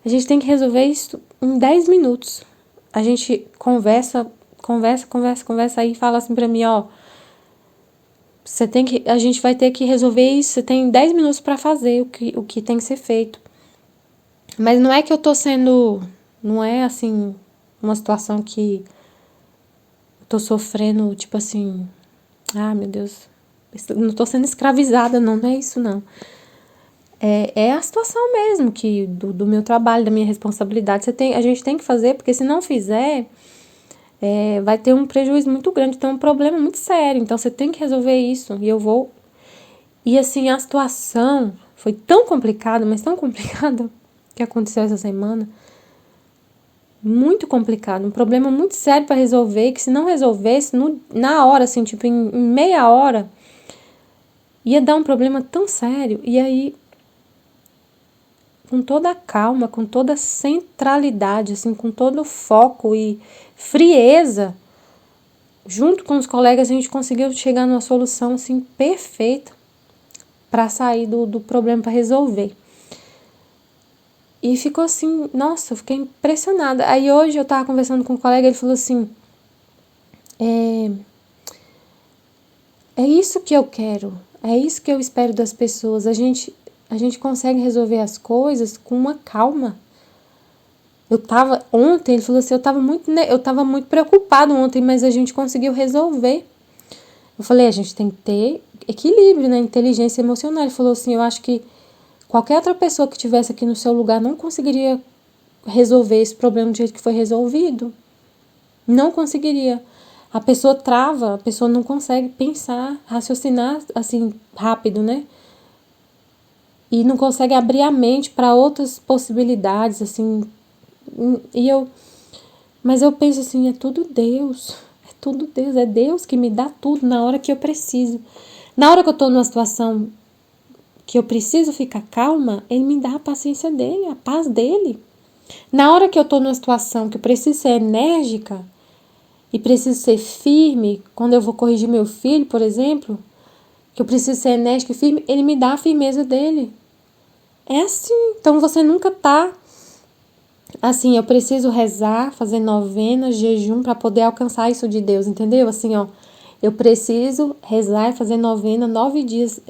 Speaker 1: A gente tem que resolver isso em 10 minutos. A gente conversa aí e fala assim pra mim, ó, a gente vai ter que resolver isso, você tem 10 minutos pra fazer o que tem que ser feito. Mas não é que eu tô sendo, não é assim, uma situação que eu tô sofrendo, tipo assim, meu Deus, não tô sendo escravizada, não é isso não. É a situação mesmo que do meu trabalho, da minha responsabilidade. A gente tem que fazer, porque se não fizer, vai ter um prejuízo muito grande, tem um problema muito sério. Então, você tem que resolver isso. E eu vou... E assim, a situação foi tão complicada, mas tão complicada, que aconteceu essa semana. Muito complicado, um problema muito sério para resolver, que se não resolvesse, na hora, assim, tipo, em meia hora, ia dar um problema tão sério. E aí... com toda a calma, com toda a centralidade, assim, com todo o foco e frieza, junto com os colegas, a gente conseguiu chegar numa solução, assim, perfeita para sair do problema, para resolver. E ficou assim, nossa, eu fiquei impressionada. Aí hoje eu tava conversando com um colega, ele falou assim, é isso que eu quero, é isso que eu espero das pessoas, a gente consegue resolver as coisas com uma calma. Ontem, ele falou assim, eu tava muito preocupado ontem, mas a gente conseguiu resolver. Eu falei, a gente tem que ter equilíbrio, né, inteligência emocional. Ele falou assim, eu acho que qualquer outra pessoa que estivesse aqui no seu lugar não conseguiria resolver esse problema do jeito que foi resolvido. Não conseguiria. A pessoa trava, a pessoa não consegue pensar, raciocinar, assim, rápido, né? e não consegue abrir a mente para outras possibilidades, assim. Mas eu penso assim, é tudo Deus. É tudo Deus. É Deus que me dá tudo na hora que eu preciso. Na hora que eu tô numa situação que eu preciso ficar calma, Ele me dá a paciência dele, a paz dele. Na hora que eu tô numa situação que eu preciso ser enérgica e preciso ser firme, quando eu vou corrigir meu filho, por exemplo, que eu preciso ser enérgica e firme, Ele me dá a firmeza dele. É assim. Então você nunca tá assim, eu preciso rezar, fazer novenas, jejum para poder alcançar isso de Deus, entendeu? Assim, ó, eu preciso rezar e fazer novena 9 dias.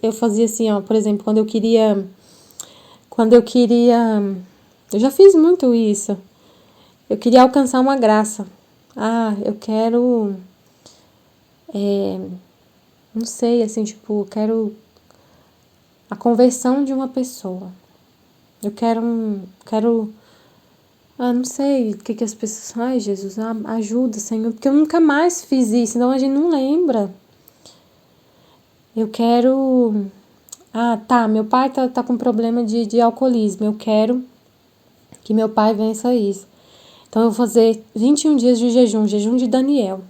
Speaker 1: Eu fazia assim, ó, por exemplo, quando eu queria, eu já fiz muito isso. Eu queria alcançar uma graça. Eu quero, não sei, assim, tipo, quero a conversão de uma pessoa. Eu quero, não sei o que as pessoas... Ai, Jesus, ajuda, Senhor, porque eu nunca mais fiz isso, então a gente não lembra. Eu quero... meu pai tá com problema de alcoolismo, eu quero que meu pai vença isso. Então eu vou fazer 21 dias de jejum de Daniel.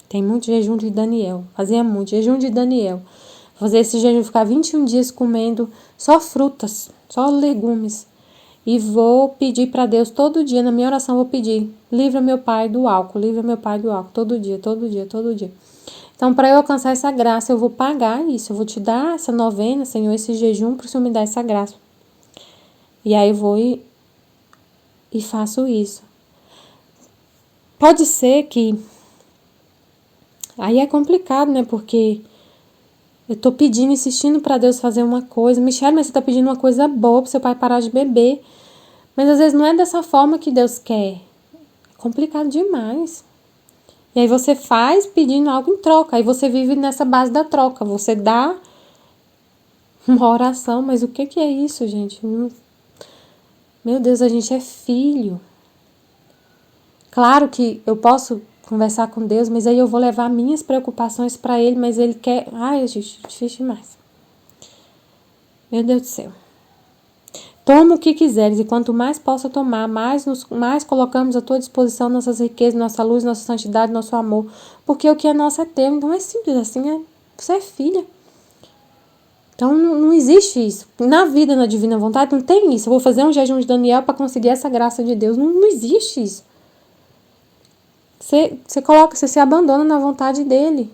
Speaker 1: Tem muito jejum de Daniel, fazia muito, jejum de Daniel. Vou fazer esse jejum, ficar 21 dias comendo só frutas, só legumes. E vou pedir para Deus todo dia, na minha oração vou pedir, livra meu pai do álcool, todo dia. Então, para eu alcançar essa graça, eu vou pagar isso, eu vou te dar essa novena, Senhor, esse jejum, para o Senhor me dar essa graça. E aí eu vou e faço isso. Pode ser que... Aí é complicado, né, porque eu tô pedindo, insistindo para Deus fazer uma coisa. Michele, mas você tá pedindo uma coisa boa pro seu pai parar de beber. Mas às vezes não é dessa forma que Deus quer. É complicado demais. E aí você faz pedindo algo em troca. Aí você vive nessa base da troca. Você dá uma oração, mas o que é isso, gente? Meu Deus, a gente é filho. Claro que eu posso conversar com Deus, mas aí eu vou levar minhas preocupações para Ele, mas Ele quer... Ai, gente, difícil demais. Meu Deus do céu. Toma o que quiseres, e quanto mais possa tomar, mais colocamos à tua disposição nossas riquezas, nossa luz, nossa santidade, nosso amor. Porque o que é nosso é teu. Então é simples assim, você é filha. Então não existe isso. Na vida, na divina vontade, não tem isso. Eu vou fazer um jejum de Daniel para conseguir essa graça de Deus. Não existe isso. Você se abandona na vontade dele.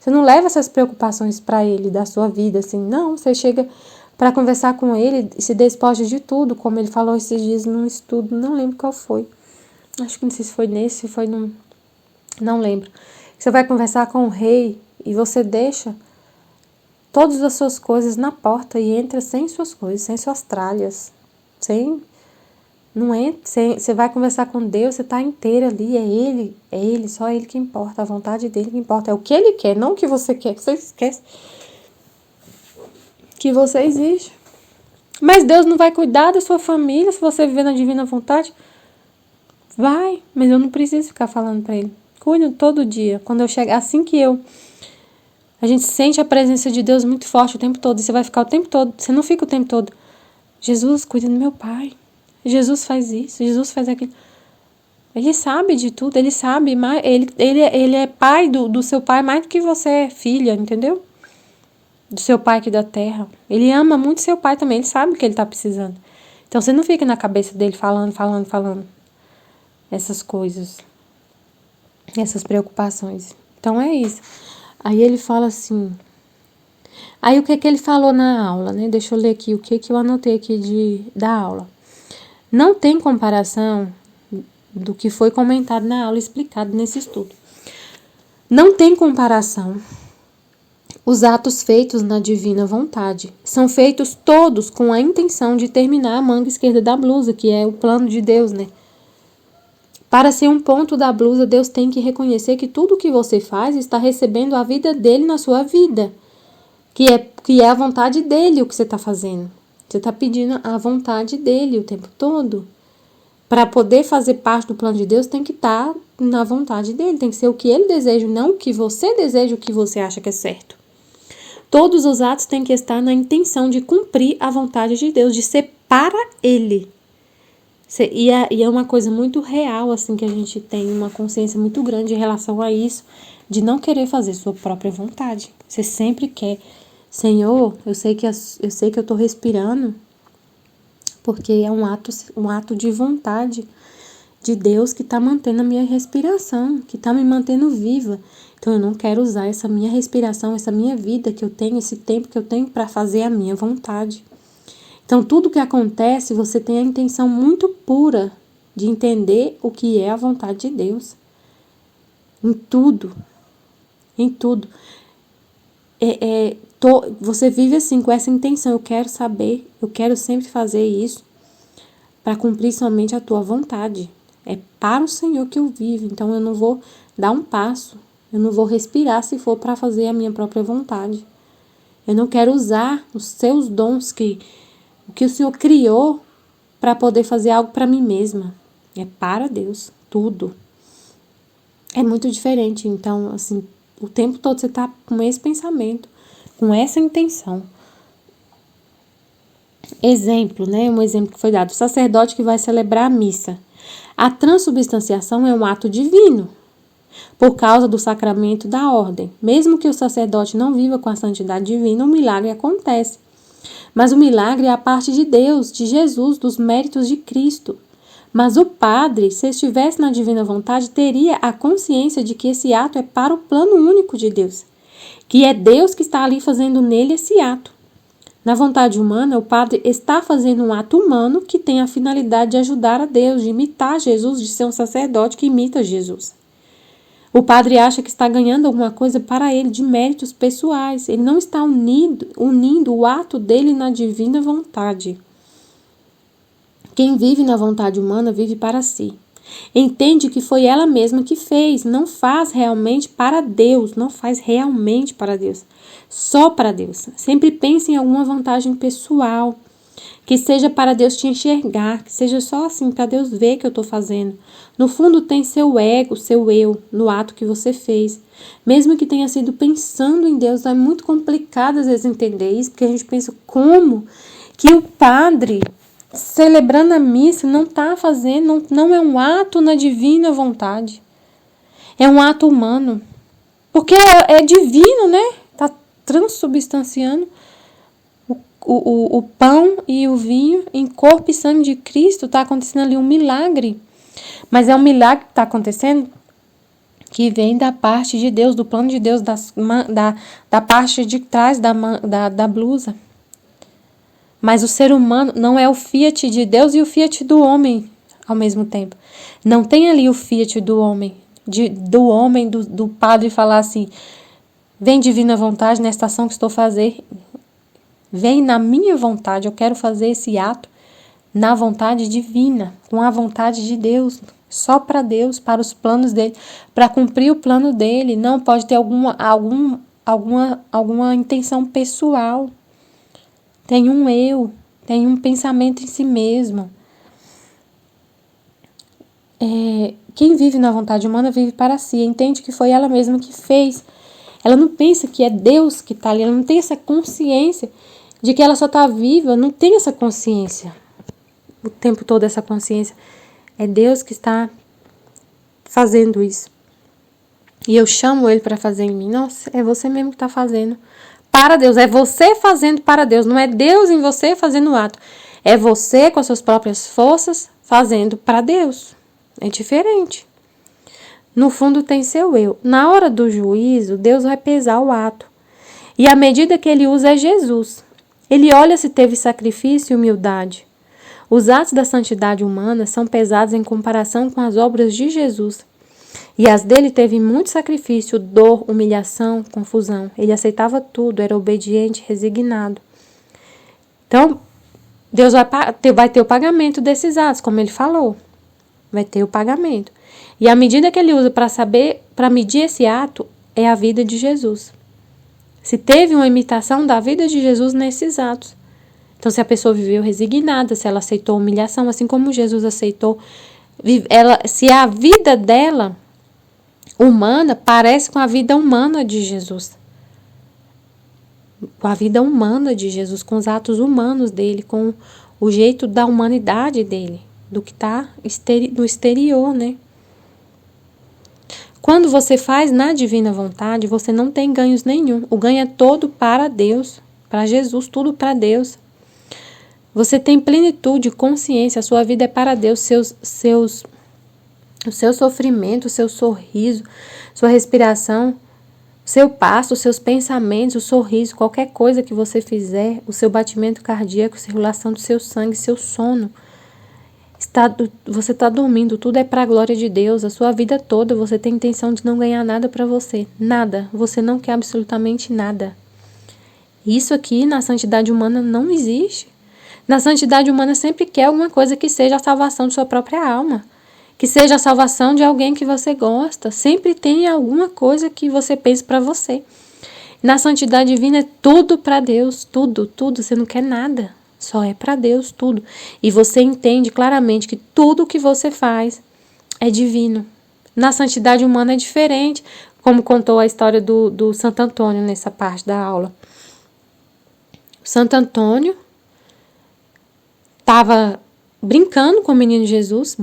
Speaker 1: Você não leva essas preocupações para ele, da sua vida, assim. Não, você chega para conversar com ele e se despoja de tudo, como ele falou esses dias num estudo, não lembro qual foi. Acho que não sei se foi nesse, se foi num... Não lembro. Você vai conversar com o rei e você deixa todas as suas coisas na porta e entra sem suas coisas, sem suas tralhas, não entra, você vai conversar com Deus, você está inteira ali, é Ele, só Ele que importa, a vontade dele que importa, é o que Ele quer, não o que você quer, que você esquece que você existe. Mas Deus não vai cuidar da sua família se você viver na divina vontade? Vai, mas eu não preciso ficar falando para Ele. Cuida todo dia, quando eu chegar, a gente sente a presença de Deus muito forte o tempo todo, e você vai ficar o tempo todo, você não fica o tempo todo, Jesus, cuida do meu pai. Jesus faz isso, Jesus faz aquilo. Ele sabe de tudo, ele sabe, ele é pai do seu pai mais do que você é filha, entendeu? Do seu pai aqui da terra. Ele ama muito seu pai também, ele sabe o que ele está precisando. Então você não fica na cabeça dele falando essas coisas, essas preocupações. Então é isso. Aí ele fala assim... Aí o que ele falou na aula, né? Deixa eu ler aqui o que eu anotei aqui da aula. Não tem comparação do que foi comentado na aula, explicado nesse estudo. Não tem comparação. Os atos feitos na divina vontade são feitos todos com a intenção de terminar a manga esquerda da blusa, que é o plano de Deus, né? Para ser um ponto da blusa, Deus tem que reconhecer que tudo que você faz está recebendo a vida dele na sua vida, que é a vontade dele o que você está fazendo. Você está pedindo a vontade dele o tempo todo. Para poder fazer parte do plano de Deus, tem que estar na vontade dele. Tem que ser o que ele deseja, não o que você deseja, o que você acha que é certo.
Speaker 2: Todos os atos têm que estar na intenção de cumprir a vontade de Deus, de ser para Ele. E é uma coisa muito real, assim, que a gente tem uma consciência muito grande em relação a isso, de não querer fazer sua própria vontade. Você sempre quer, Senhor, eu sei que eu estou respirando, porque é um ato de vontade de Deus que está mantendo a minha respiração, que está me mantendo viva. Então eu não quero usar essa minha respiração, essa minha vida que eu tenho, esse tempo que eu tenho para fazer a minha vontade. Então tudo que acontece, você tem a intenção muito pura de entender o que é a vontade de Deus. Em tudo. Em tudo. Você vive assim, com essa intenção. Eu quero saber, eu quero sempre fazer isso para cumprir somente a tua vontade. É para o Senhor que eu vivo. Então eu não vou dar um passo. Eu não vou respirar se for para fazer a minha própria vontade. Eu não quero usar os seus dons que o Senhor criou para poder fazer algo para mim mesma. É para Deus, tudo. É muito diferente. Então, assim, o tempo todo você está com esse pensamento, com essa intenção. Exemplo, né? Um exemplo que foi dado. O sacerdote que vai celebrar a missa. A transubstanciação é um ato divino, por causa do sacramento da ordem. Mesmo que o sacerdote não viva com a santidade divina, o milagre acontece. Mas o milagre é a parte de Deus, de Jesus, dos méritos de Cristo. Mas o padre, se estivesse na divina vontade, teria a consciência de que esse ato é para o plano único de Deus, que é Deus que está ali fazendo nele esse ato. Na vontade humana, o padre está fazendo um ato humano que tem a finalidade de ajudar a Deus, de imitar Jesus, de ser um sacerdote que imita Jesus. O padre acha que está ganhando alguma coisa para ele, de méritos pessoais. Ele não está unindo o ato dele na divina vontade. Quem vive na vontade humana vive para si. Entende que foi ela mesma que fez, não faz realmente para Deus, não faz realmente para Deus, só para Deus. Sempre pense em alguma vantagem pessoal, que seja para Deus te enxergar, que seja só assim, para Deus ver que eu estou fazendo. No fundo tem seu ego, seu eu, no ato que você fez. Mesmo que tenha sido pensando em Deus, é muito complicado às vezes entender isso, porque a gente pensa como que o padre celebrando a missa não está fazendo, não é um ato na divina vontade. É um ato humano. Porque é divino, né? Está transubstanciando o pão e o vinho em corpo e sangue de Cristo. Está acontecendo ali um milagre. Mas é um milagre que está acontecendo que vem da parte de Deus, do plano de Deus, da parte de trás da blusa. Mas o ser humano não é o fiat de Deus e o fiat do homem ao mesmo tempo. Não tem ali o fiat do homem, do padre falar assim, vem divina vontade nesta ação que estou fazendo, vem na minha vontade, eu quero fazer esse ato na vontade divina, com a vontade de Deus, só para Deus, para os planos dele, para cumprir o plano dele. Não pode ter alguma intenção pessoal. Tem um eu, tem um pensamento em si mesmo. Quem vive na vontade humana vive para si, entende que foi ela mesma que fez. Ela não pensa que é Deus que está ali, ela não tem essa consciência de que ela só está viva, não tem essa consciência. O tempo todo essa consciência. É Deus que está fazendo isso. E eu chamo Ele para fazer em mim. Nossa, é você mesmo que está fazendo. Para Deus, é você fazendo para Deus, não é Deus em você fazendo o ato, é você com as suas próprias forças fazendo para Deus, é diferente. No fundo tem seu eu. Na hora do juízo, Deus vai pesar o ato, e a medida que ele usa é Jesus. Ele olha se teve sacrifício e humildade. Os atos da santidade humana são pesados em comparação com as obras de Jesus. E as dele teve muito sacrifício, dor, humilhação, confusão. Ele aceitava tudo, era obediente, resignado. Então, Deus vai ter o pagamento desses atos, como ele falou. Vai ter o pagamento. E a medida que ele usa para medir esse ato, é a vida de Jesus. Se teve uma imitação da vida de Jesus nesses atos. Então, se a pessoa viveu resignada, se ela aceitou humilhação, assim como Jesus aceitou, se a vida dela humana parece com a vida humana de Jesus. com a vida humana de Jesus, com os atos humanos dele, com o jeito da humanidade dele, do que está no exterior, né? Quando você faz na divina vontade, você não tem ganhos nenhum. O ganho é todo para Deus, para Jesus, tudo para Deus. Você tem plenitude, consciência, a sua vida é para Deus, o seu sofrimento, o seu sorriso, sua respiração, seu passo, os seus pensamentos, o sorriso, qualquer coisa que você fizer, o seu batimento cardíaco, a circulação do seu sangue, seu sono. Você está dormindo, tudo é para a glória de Deus. A sua vida toda você tem intenção de não ganhar nada para você. Nada. Você não quer absolutamente nada. Isso aqui na santidade humana não existe. Na santidade humana sempre quer alguma coisa que seja a salvação de sua própria alma. Que seja a salvação de alguém que você gosta. Sempre tem alguma coisa que você pensa para você. Na santidade divina é tudo para Deus. Tudo, tudo. Você não quer nada. Só é para Deus tudo. E você entende claramente que tudo que você faz é divino. Na santidade humana é diferente, como contou a história do Santo Antônio nessa parte da aula. O Santo Antônio estava brincando com o menino Jesus,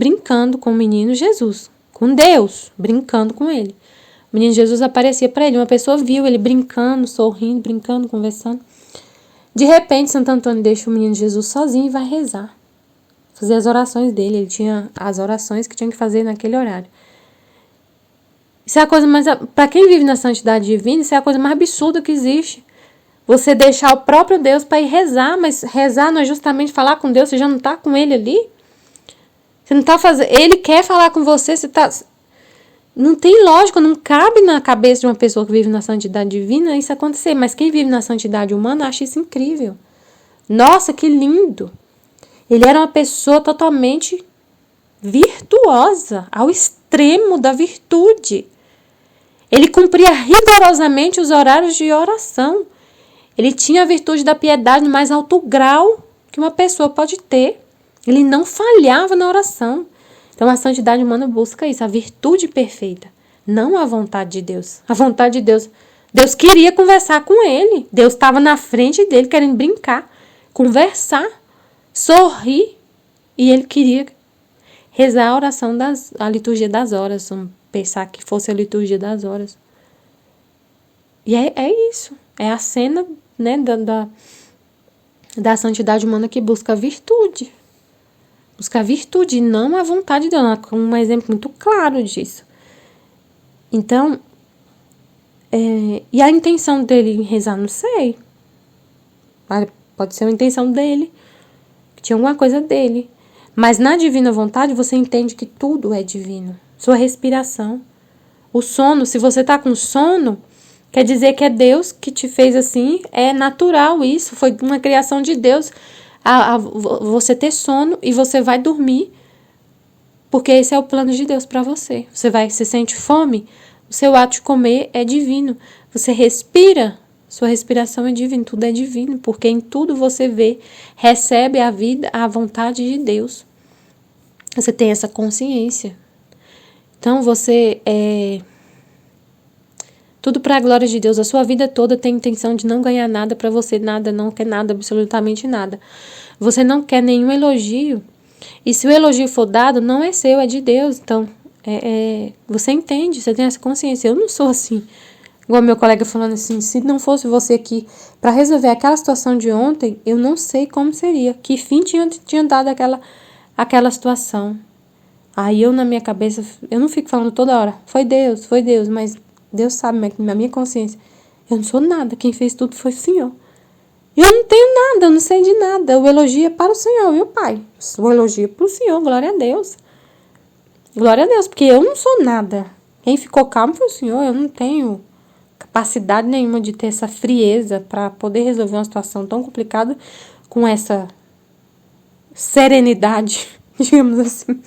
Speaker 2: com Deus, brincando com ele. O menino Jesus aparecia para ele, uma pessoa viu ele brincando, sorrindo, brincando, conversando. De repente, Santo Antônio deixa o menino Jesus sozinho e vai rezar. Fazer as orações dele. Ele tinha as orações que tinha que fazer naquele horário. Isso é a coisa mais... Para quem vive na santidade divina, isso é a coisa mais absurda que existe. Você deixar o próprio Deus para ir rezar, mas rezar não é justamente falar com Deus, você já não está com ele ali? Você não está fazendo... Ele quer falar com você, você está... Não tem lógica, não cabe na cabeça de uma pessoa que vive na santidade divina isso acontecer. Mas quem vive na santidade humana acha isso incrível. Nossa, que lindo! Ele era uma pessoa totalmente virtuosa, ao extremo da virtude. Ele cumpria rigorosamente os horários de oração. Ele tinha a virtude da piedade no mais alto grau que uma pessoa pode ter. Ele não falhava na oração. Então, a santidade humana busca isso, a virtude perfeita, não a vontade de Deus. A vontade de Deus, Deus queria conversar com ele. Deus estava na frente dele, querendo brincar, conversar, sorrir. E ele queria rezar a oração, a liturgia das horas, vamos pensar que fosse a liturgia das horas. E é isso, é a cena, né, da santidade humana que busca a virtude. Buscar a virtude, não a vontade de Deus. Um exemplo muito claro disso. Então, e a intenção dele em rezar, não sei. Pode ser uma intenção dele, que tinha alguma coisa dele. Mas na divina vontade, você entende que tudo é divino. Sua respiração. O sono, se você está com sono, quer dizer que é Deus que te fez assim. É natural isso, foi uma criação de Deus. Você ter sono e você vai dormir, porque esse é o plano de Deus para você. Você sente fome, o seu ato de comer é divino. Você respira, sua respiração é divina, tudo é divino, porque em tudo você vê, recebe a vida, a vontade de Deus. Você tem essa consciência. Então você tudo para a glória de Deus. A sua vida toda tem intenção de não ganhar nada para você, nada, não quer nada, absolutamente nada. Você não quer nenhum elogio. E se o elogio for dado, não é seu, é de Deus. Então, você entende, você tem essa consciência. Eu não sou assim. Igual meu colega falando assim, se não fosse você aqui para resolver aquela situação de ontem, eu não sei como seria. Que fim tinha dado aquela situação. Aí eu, na minha cabeça, eu não fico falando toda hora, foi Deus, mas Deus sabe, na minha consciência, eu não sou nada, quem fez tudo foi o Senhor. Eu não tenho nada, eu não sei de nada, o elogio é para o Senhor, viu, Pai? O elogio é para o Senhor, glória a Deus. Glória a Deus, porque eu não sou nada. Quem ficou calmo foi o Senhor, eu não tenho capacidade nenhuma de ter essa frieza para poder resolver uma situação tão complicada com essa serenidade, digamos assim.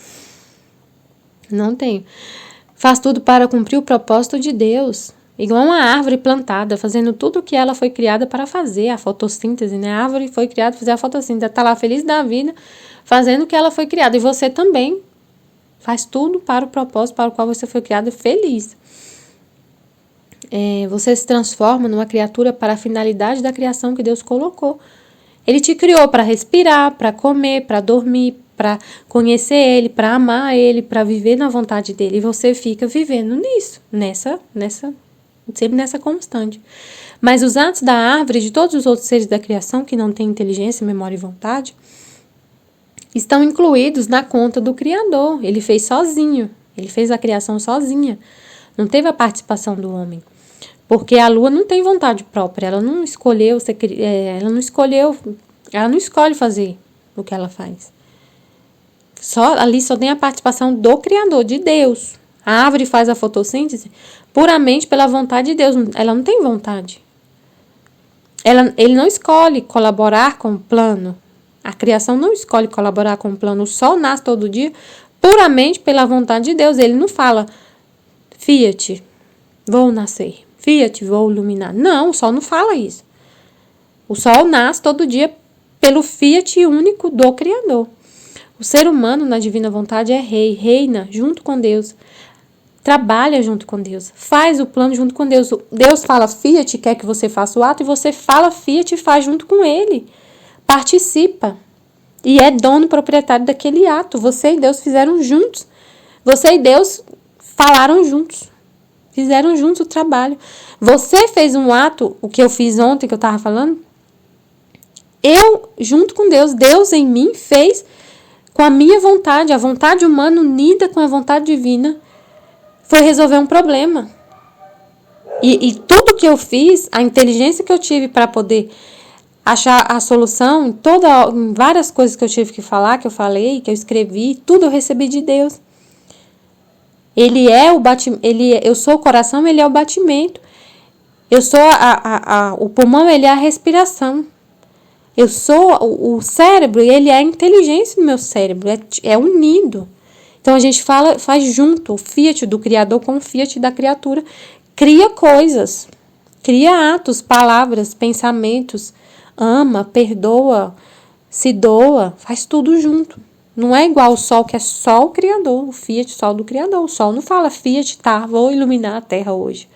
Speaker 2: Não tenho. Faz tudo para cumprir o propósito de Deus. Igual uma árvore plantada, fazendo tudo o que ela foi criada para fazer, a fotossíntese, né? A árvore foi criada para fazer a fotossíntese, está lá feliz da vida, fazendo o que ela foi criada. E você também faz tudo para o propósito para o qual você foi criado feliz. Você se transforma numa criatura para a finalidade da criação que Deus colocou. Ele te criou para respirar, para comer, para dormir, para conhecer Ele, para amar Ele, para viver na vontade dEle. E você fica vivendo nisso, sempre nessa constante. Mas os atos da árvore, de todos os outros seres da criação que não têm inteligência, memória e vontade, estão incluídos na conta do Criador. Ele fez sozinho, ele fez a criação sozinha. Não teve a participação do homem. Porque a lua não tem vontade própria, ela não escolheu, ela não escolhe fazer o que ela faz. Ali só tem a participação do Criador, de Deus. A árvore faz a fotossíntese puramente pela vontade de Deus, ela não tem vontade. Ele não escolhe colaborar com o plano. A criação não escolhe colaborar com o plano. O sol nasce todo dia puramente pela vontade de Deus. Ele não fala, Fiat, vou nascer. Fiat, vou iluminar. Não, o sol não fala isso. O sol nasce todo dia pelo Fiat único do Criador. O ser humano, na divina vontade, é rei, reina junto com Deus. Trabalha junto com Deus. Faz o plano junto com Deus. Deus fala Fiat, quer que você faça o ato, e você fala Fiat e faz junto com ele. Participa. E é dono proprietário daquele ato. Você e Deus fizeram juntos. Você e Deus falaram juntos. Fizeram juntos o trabalho. Você fez um ato, o que eu fiz ontem, que eu estava falando. Eu, junto com Deus, Deus em mim fez com a minha vontade. A vontade humana unida com a vontade divina foi resolver um problema. E tudo que eu fiz, a inteligência que eu tive para poder achar a solução em várias coisas que eu tive que falar, que eu falei, que eu escrevi, tudo eu recebi de Deus. Ele é o batimento, eu sou o coração, ele é o batimento. Eu sou o pulmão, ele é a respiração. Eu sou o cérebro e ele é a inteligência do meu cérebro, é unido. Então a gente faz junto, o Fiat do Criador com o Fiat da criatura, cria coisas, cria atos, palavras, pensamentos, ama, perdoa, se doa, faz tudo junto. Não é igual o sol, que é só o Criador, o Fiat, sol do Criador. O sol não fala, Fiat, tá, vou iluminar a terra hoje,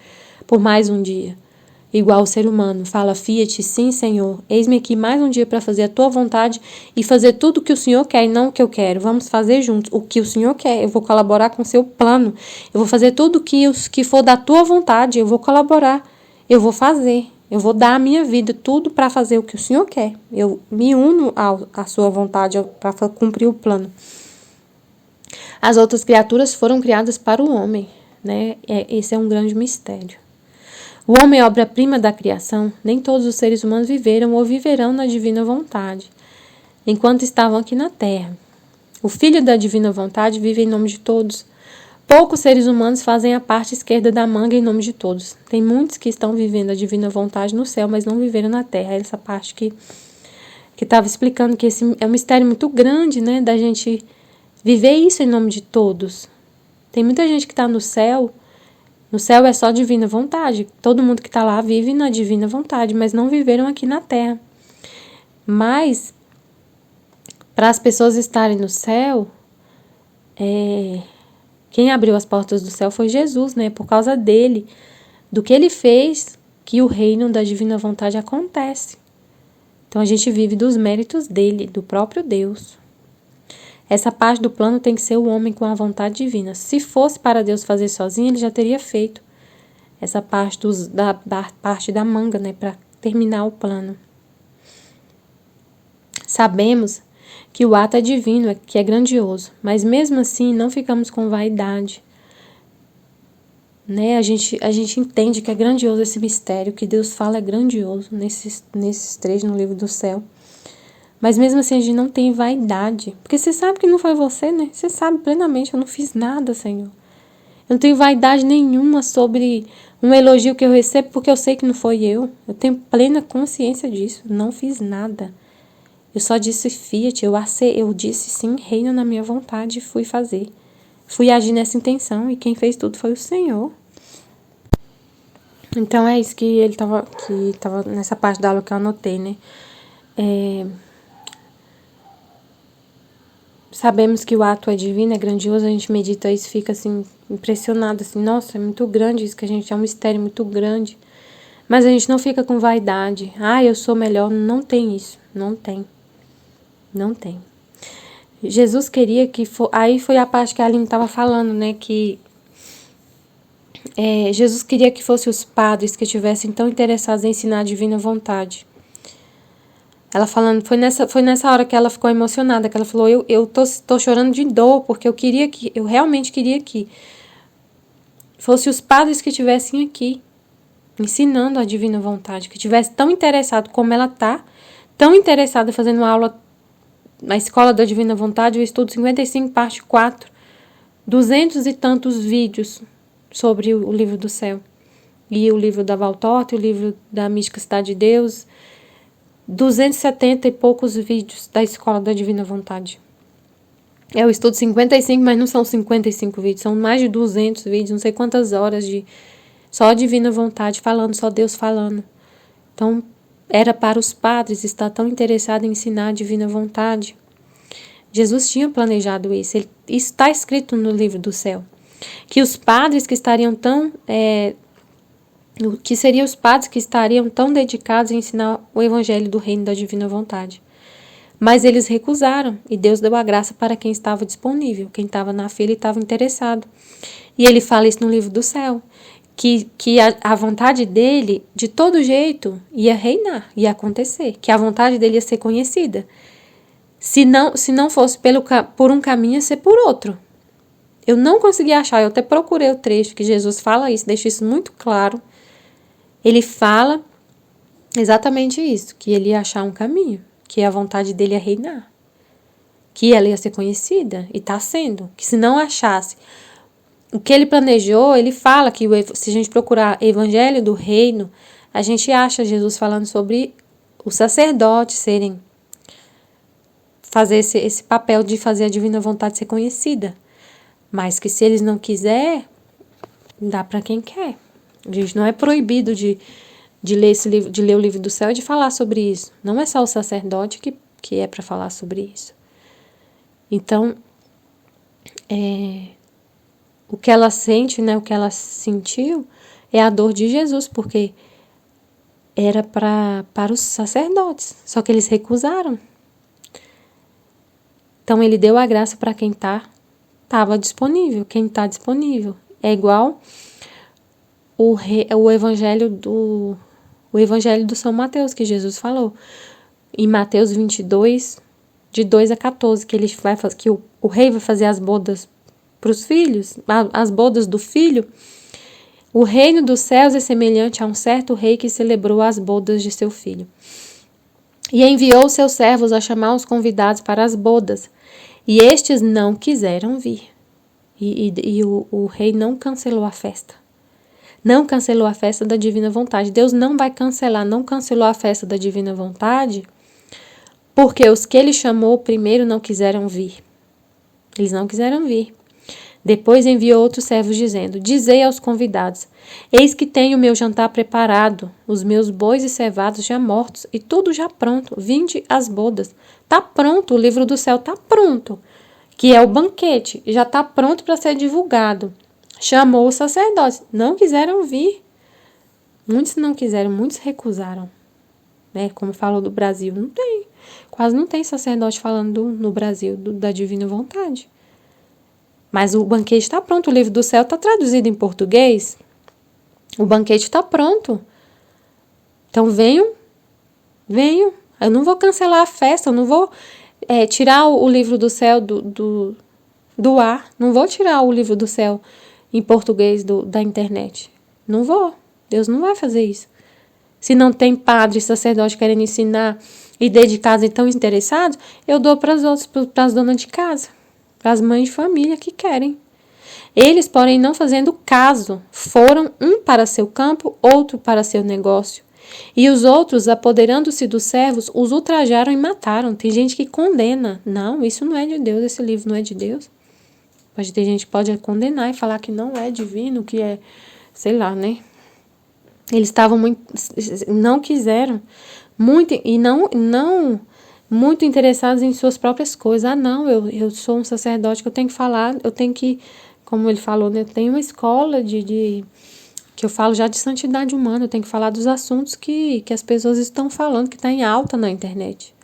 Speaker 2: por mais um dia. Igual o ser humano, fala, Fiat, sim, Senhor, eis-me aqui mais um dia para fazer a tua vontade e fazer tudo o que o Senhor quer e não o que eu quero. Vamos fazer juntos o que o Senhor quer, eu vou colaborar com o seu plano. Eu vou fazer tudo o que for da tua vontade, eu vou colaborar, eu vou fazer. Eu vou dar a minha vida, tudo para fazer o que o Senhor quer. Eu me uno à sua vontade para cumprir o plano. As outras criaturas foram criadas para o homem, né? Esse é um grande mistério. O homem é obra-prima da criação. Nem todos os seres humanos viveram ou viverão na divina vontade, enquanto estavam aqui na terra. O Filho da divina vontade vive em nome de todos. Poucos seres humanos fazem a parte esquerda da manga em nome de todos. Tem muitos que estão vivendo a divina vontade no céu, mas não viveram na terra. Essa parte que estava explicando que esse é um mistério muito grande, né? Da gente viver isso em nome de todos. Tem muita gente que está no céu. No céu é só divina vontade. Todo mundo que está lá vive na divina vontade, mas não viveram aqui na terra. Mas, para as pessoas estarem no céu, quem abriu as portas do céu foi Jesus, né? Por causa dele, do que ele fez, que o reino da divina vontade acontece. Então a gente vive dos méritos dele, do próprio Deus. Essa parte do plano tem que ser o homem com a vontade divina. Se fosse para Deus fazer sozinho, ele já teria feito essa parte da parte da manga, né? Para terminar o plano. Sabemos que o ato é divino, que é grandioso, mas mesmo assim não ficamos com vaidade, né? A gente entende que é grandioso esse mistério, que Deus fala é grandioso nesses três no livro do céu, mas mesmo assim a gente não tem vaidade, porque você sabe que não foi você, né? Você sabe plenamente, eu não fiz nada, Senhor. Eu não tenho vaidade nenhuma sobre um elogio que eu recebo, porque eu sei que não foi eu tenho plena consciência disso, não fiz nada. Eu só disse Fiat, eu disse sim, reino na minha vontade e fui fazer. Fui agir nessa intenção e quem fez tudo foi o Senhor. Então é isso que ele tava nessa parte da aula que eu anotei, né? sabemos que o ato é divino, é grandioso, a gente medita isso, fica assim, impressionado, assim, nossa, é muito grande isso, que a gente é um mistério muito grande. Mas a gente não fica com vaidade. Eu sou melhor. Não tem isso. Não tem. Não tem. Jesus queria que... Aí foi a parte que a Aline estava falando, né? Que Jesus queria que fossem os padres que estivessem tão interessados em ensinar a divina vontade. Ela falando... Foi nessa hora que ela ficou emocionada. Que ela falou, eu tô chorando de dor. Porque eu realmente queria que fossem os padres que estivessem aqui, ensinando a divina vontade, que estivesse tão interessado como ela está, tão interessada fazendo aula na Escola da Divina Vontade, eu estudo 55, parte 4, 200 e tantos vídeos sobre o livro do céu, e o livro da Valtorta, e o livro da Mística Cidade de Deus, 270 e poucos vídeos da Escola da Divina Vontade. Eu estudo 55, mas não são 55 vídeos, são mais de 200 vídeos, não sei quantas horas de só a divina vontade falando, só Deus falando. Então, era para os padres estar tão interessados em ensinar a divina vontade. Jesus tinha planejado isso. Isso está escrito no livro do céu. Que os padres que estariam que seriam os padres que estariam tão dedicados a ensinar o evangelho do reino da divina vontade. Mas eles recusaram, e Deus deu a graça para quem estava disponível, quem estava na fila e estava interessado. E ele fala isso no livro do céu, que a vontade dele, de todo jeito, ia reinar, ia acontecer, que a vontade dele ia ser conhecida. Se não fosse por um caminho, ia ser por outro. Eu não consegui achar, eu até procurei o trecho que Jesus fala isso, deixa isso muito claro. Ele fala exatamente isso, que ele ia achar um caminho, que a vontade dele ia reinar, que ela ia ser conhecida, e está sendo, que se não achasse o que ele planejou, ele fala que se a gente procurar Evangelho do Reino, a gente acha Jesus falando sobre os sacerdotes fazer esse papel de fazer a divina vontade ser conhecida. Mas que se eles não quiserem, dá para quem quer. A gente não é proibido de ler esse livro, de ler o livro do céu e de falar sobre isso. Não é só o sacerdote que é para falar sobre isso. Então, o que ela sente, né, o que ela sentiu é a dor de Jesus, porque era para os sacerdotes, só que eles recusaram. Então ele deu a graça para quem estava disponível, quem está disponível. É igual o evangelho do São Mateus, que Jesus falou. Em Mateus 22, de 2 a 14, que o rei vai fazer as bodas para os filhos, as bodas do filho. O reino dos céus é semelhante a um certo rei que celebrou as bodas de seu filho. E enviou seus servos a chamar os convidados para as bodas. E estes não quiseram vir. E o rei não cancelou a festa. Não cancelou a festa da divina vontade. Deus não vai cancelar, não cancelou a festa da divina vontade, porque os que ele chamou primeiro não quiseram vir. Eles não quiseram vir. Depois enviou outros servos dizendo: dizei aos convidados: eis que tenho o meu jantar preparado, os meus bois e cevados já mortos, e tudo já pronto. Vinde às bodas. Está pronto, o livro do céu está pronto, que é o banquete, já está pronto para ser divulgado. Chamou os sacerdotes, não quiseram vir. Muitos não quiseram, muitos recusaram. Como falou do Brasil, quase não tem sacerdote falando no Brasil da divina vontade. Mas o banquete está pronto, o livro do céu está traduzido em português. O banquete está pronto. Então venham. Eu não vou cancelar a festa, eu não vou tirar o livro do céu do ar. Não vou tirar o livro do céu em português da internet. Não vou. Deus não vai fazer isso. Se não tem padre e sacerdote querendo ensinar e dedicados e tão interessados, eu dou para as donas de casa, para as mães de família que querem. Eles, porém, não fazendo caso, foram um para seu campo, outro para seu negócio. E os outros, apoderando-se dos servos, os ultrajaram e mataram. Tem gente que condena. Não, isso não é de Deus, esse livro não é de Deus. Mas tem gente que pode condenar e falar que não é divino, que é, sei lá, né? Eles estavam muito, não quiseram, muito, e não muito interessados em suas próprias coisas. Ah, não, eu sou um sacerdote que eu tenho que falar, eu tenho que, como ele falou, né, eu tenho uma escola que eu falo já de santidade humana, eu tenho que falar dos assuntos que as pessoas estão falando, que está em alta na internet.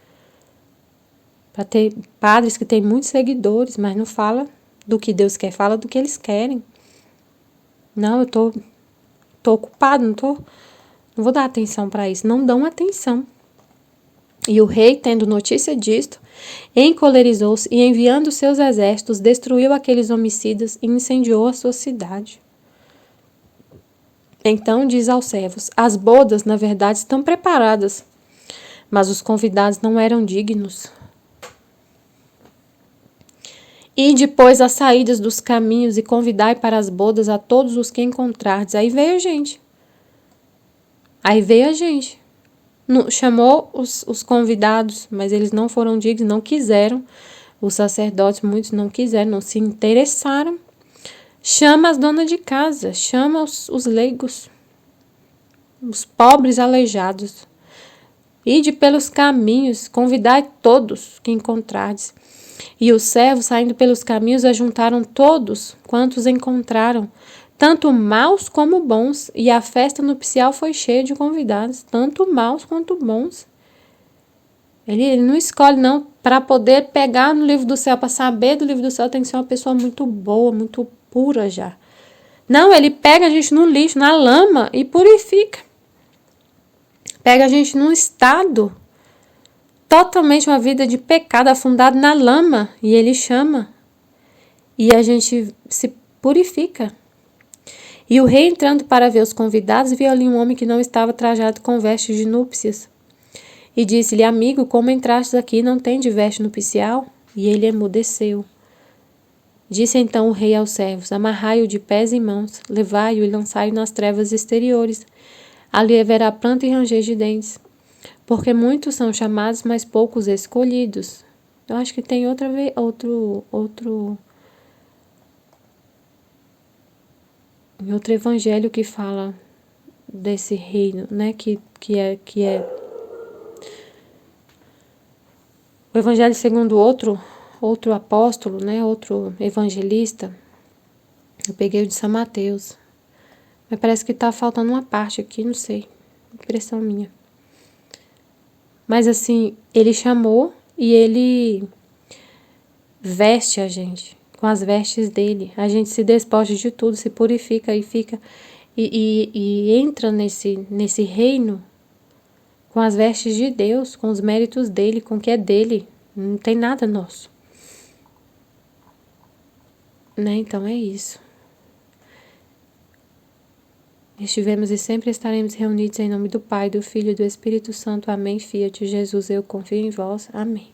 Speaker 2: Para ter padres que têm muitos seguidores, mas não fala do que Deus quer, fala do que eles querem. Não, eu tô ocupado, não vou dar atenção para isso. Não dão atenção. E o rei, tendo notícia disto, encolerizou-se e, enviando seus exércitos, destruiu aqueles homicidas e incendiou a sua cidade. Então diz aos servos: as bodas, na verdade, estão preparadas, mas os convidados não eram dignos. E depois as saídas dos caminhos e convidai para as bodas a todos os que encontrardes. Aí veio a gente. Chamou os convidados, mas eles não foram dignos, não quiseram. Os sacerdotes, muitos não quiseram, não se interessaram. Chama as donas de casa, chama os leigos, os pobres aleijados. Ide pelos caminhos, convidai todos que encontrardes. E os servos, saindo pelos caminhos, ajuntaram todos quantos encontraram, tanto maus como bons, e a festa nupcial foi cheia de convidados, tanto maus quanto bons. Ele não escolhe, não, para poder pegar no livro do céu, para saber do livro do céu, tem que ser uma pessoa muito boa, muito pura já. Não, ele pega a gente no lixo, na lama e purifica. Pega a gente num estado totalmente uma vida de pecado, afundado na lama, e ele chama. E a gente se purifica. E o rei, entrando para ver os convidados, viu ali um homem que não estava trajado com vestes de núpcias. E disse-lhe: amigo, como entrastes aqui, não tens veste nupcial? E ele emudeceu. Disse então o rei aos servos: amarrai-o de pés e mãos, levai-o e lançai-o nas trevas exteriores. Ali haverá pranto e ranger de dentes, porque muitos são chamados, mas poucos escolhidos. Eu acho que tem outro evangelho que fala desse reino, né? Que é o evangelho segundo outro apóstolo, né? Outro evangelista. Eu peguei o de São Mateus. Mas parece que tá faltando uma parte aqui, não sei. Impressão minha. Mas assim, ele chamou e ele veste a gente com as vestes dele. A gente se despoja de tudo, se purifica e fica e entra nesse reino com as vestes de Deus, com os méritos dele, com o que é dele. Não tem nada nosso. Né? Então é isso. Estivemos e sempre estaremos reunidos em nome do Pai, do Filho e do Espírito Santo. Amém. Fiat Jesus, eu confio em vós. Amém.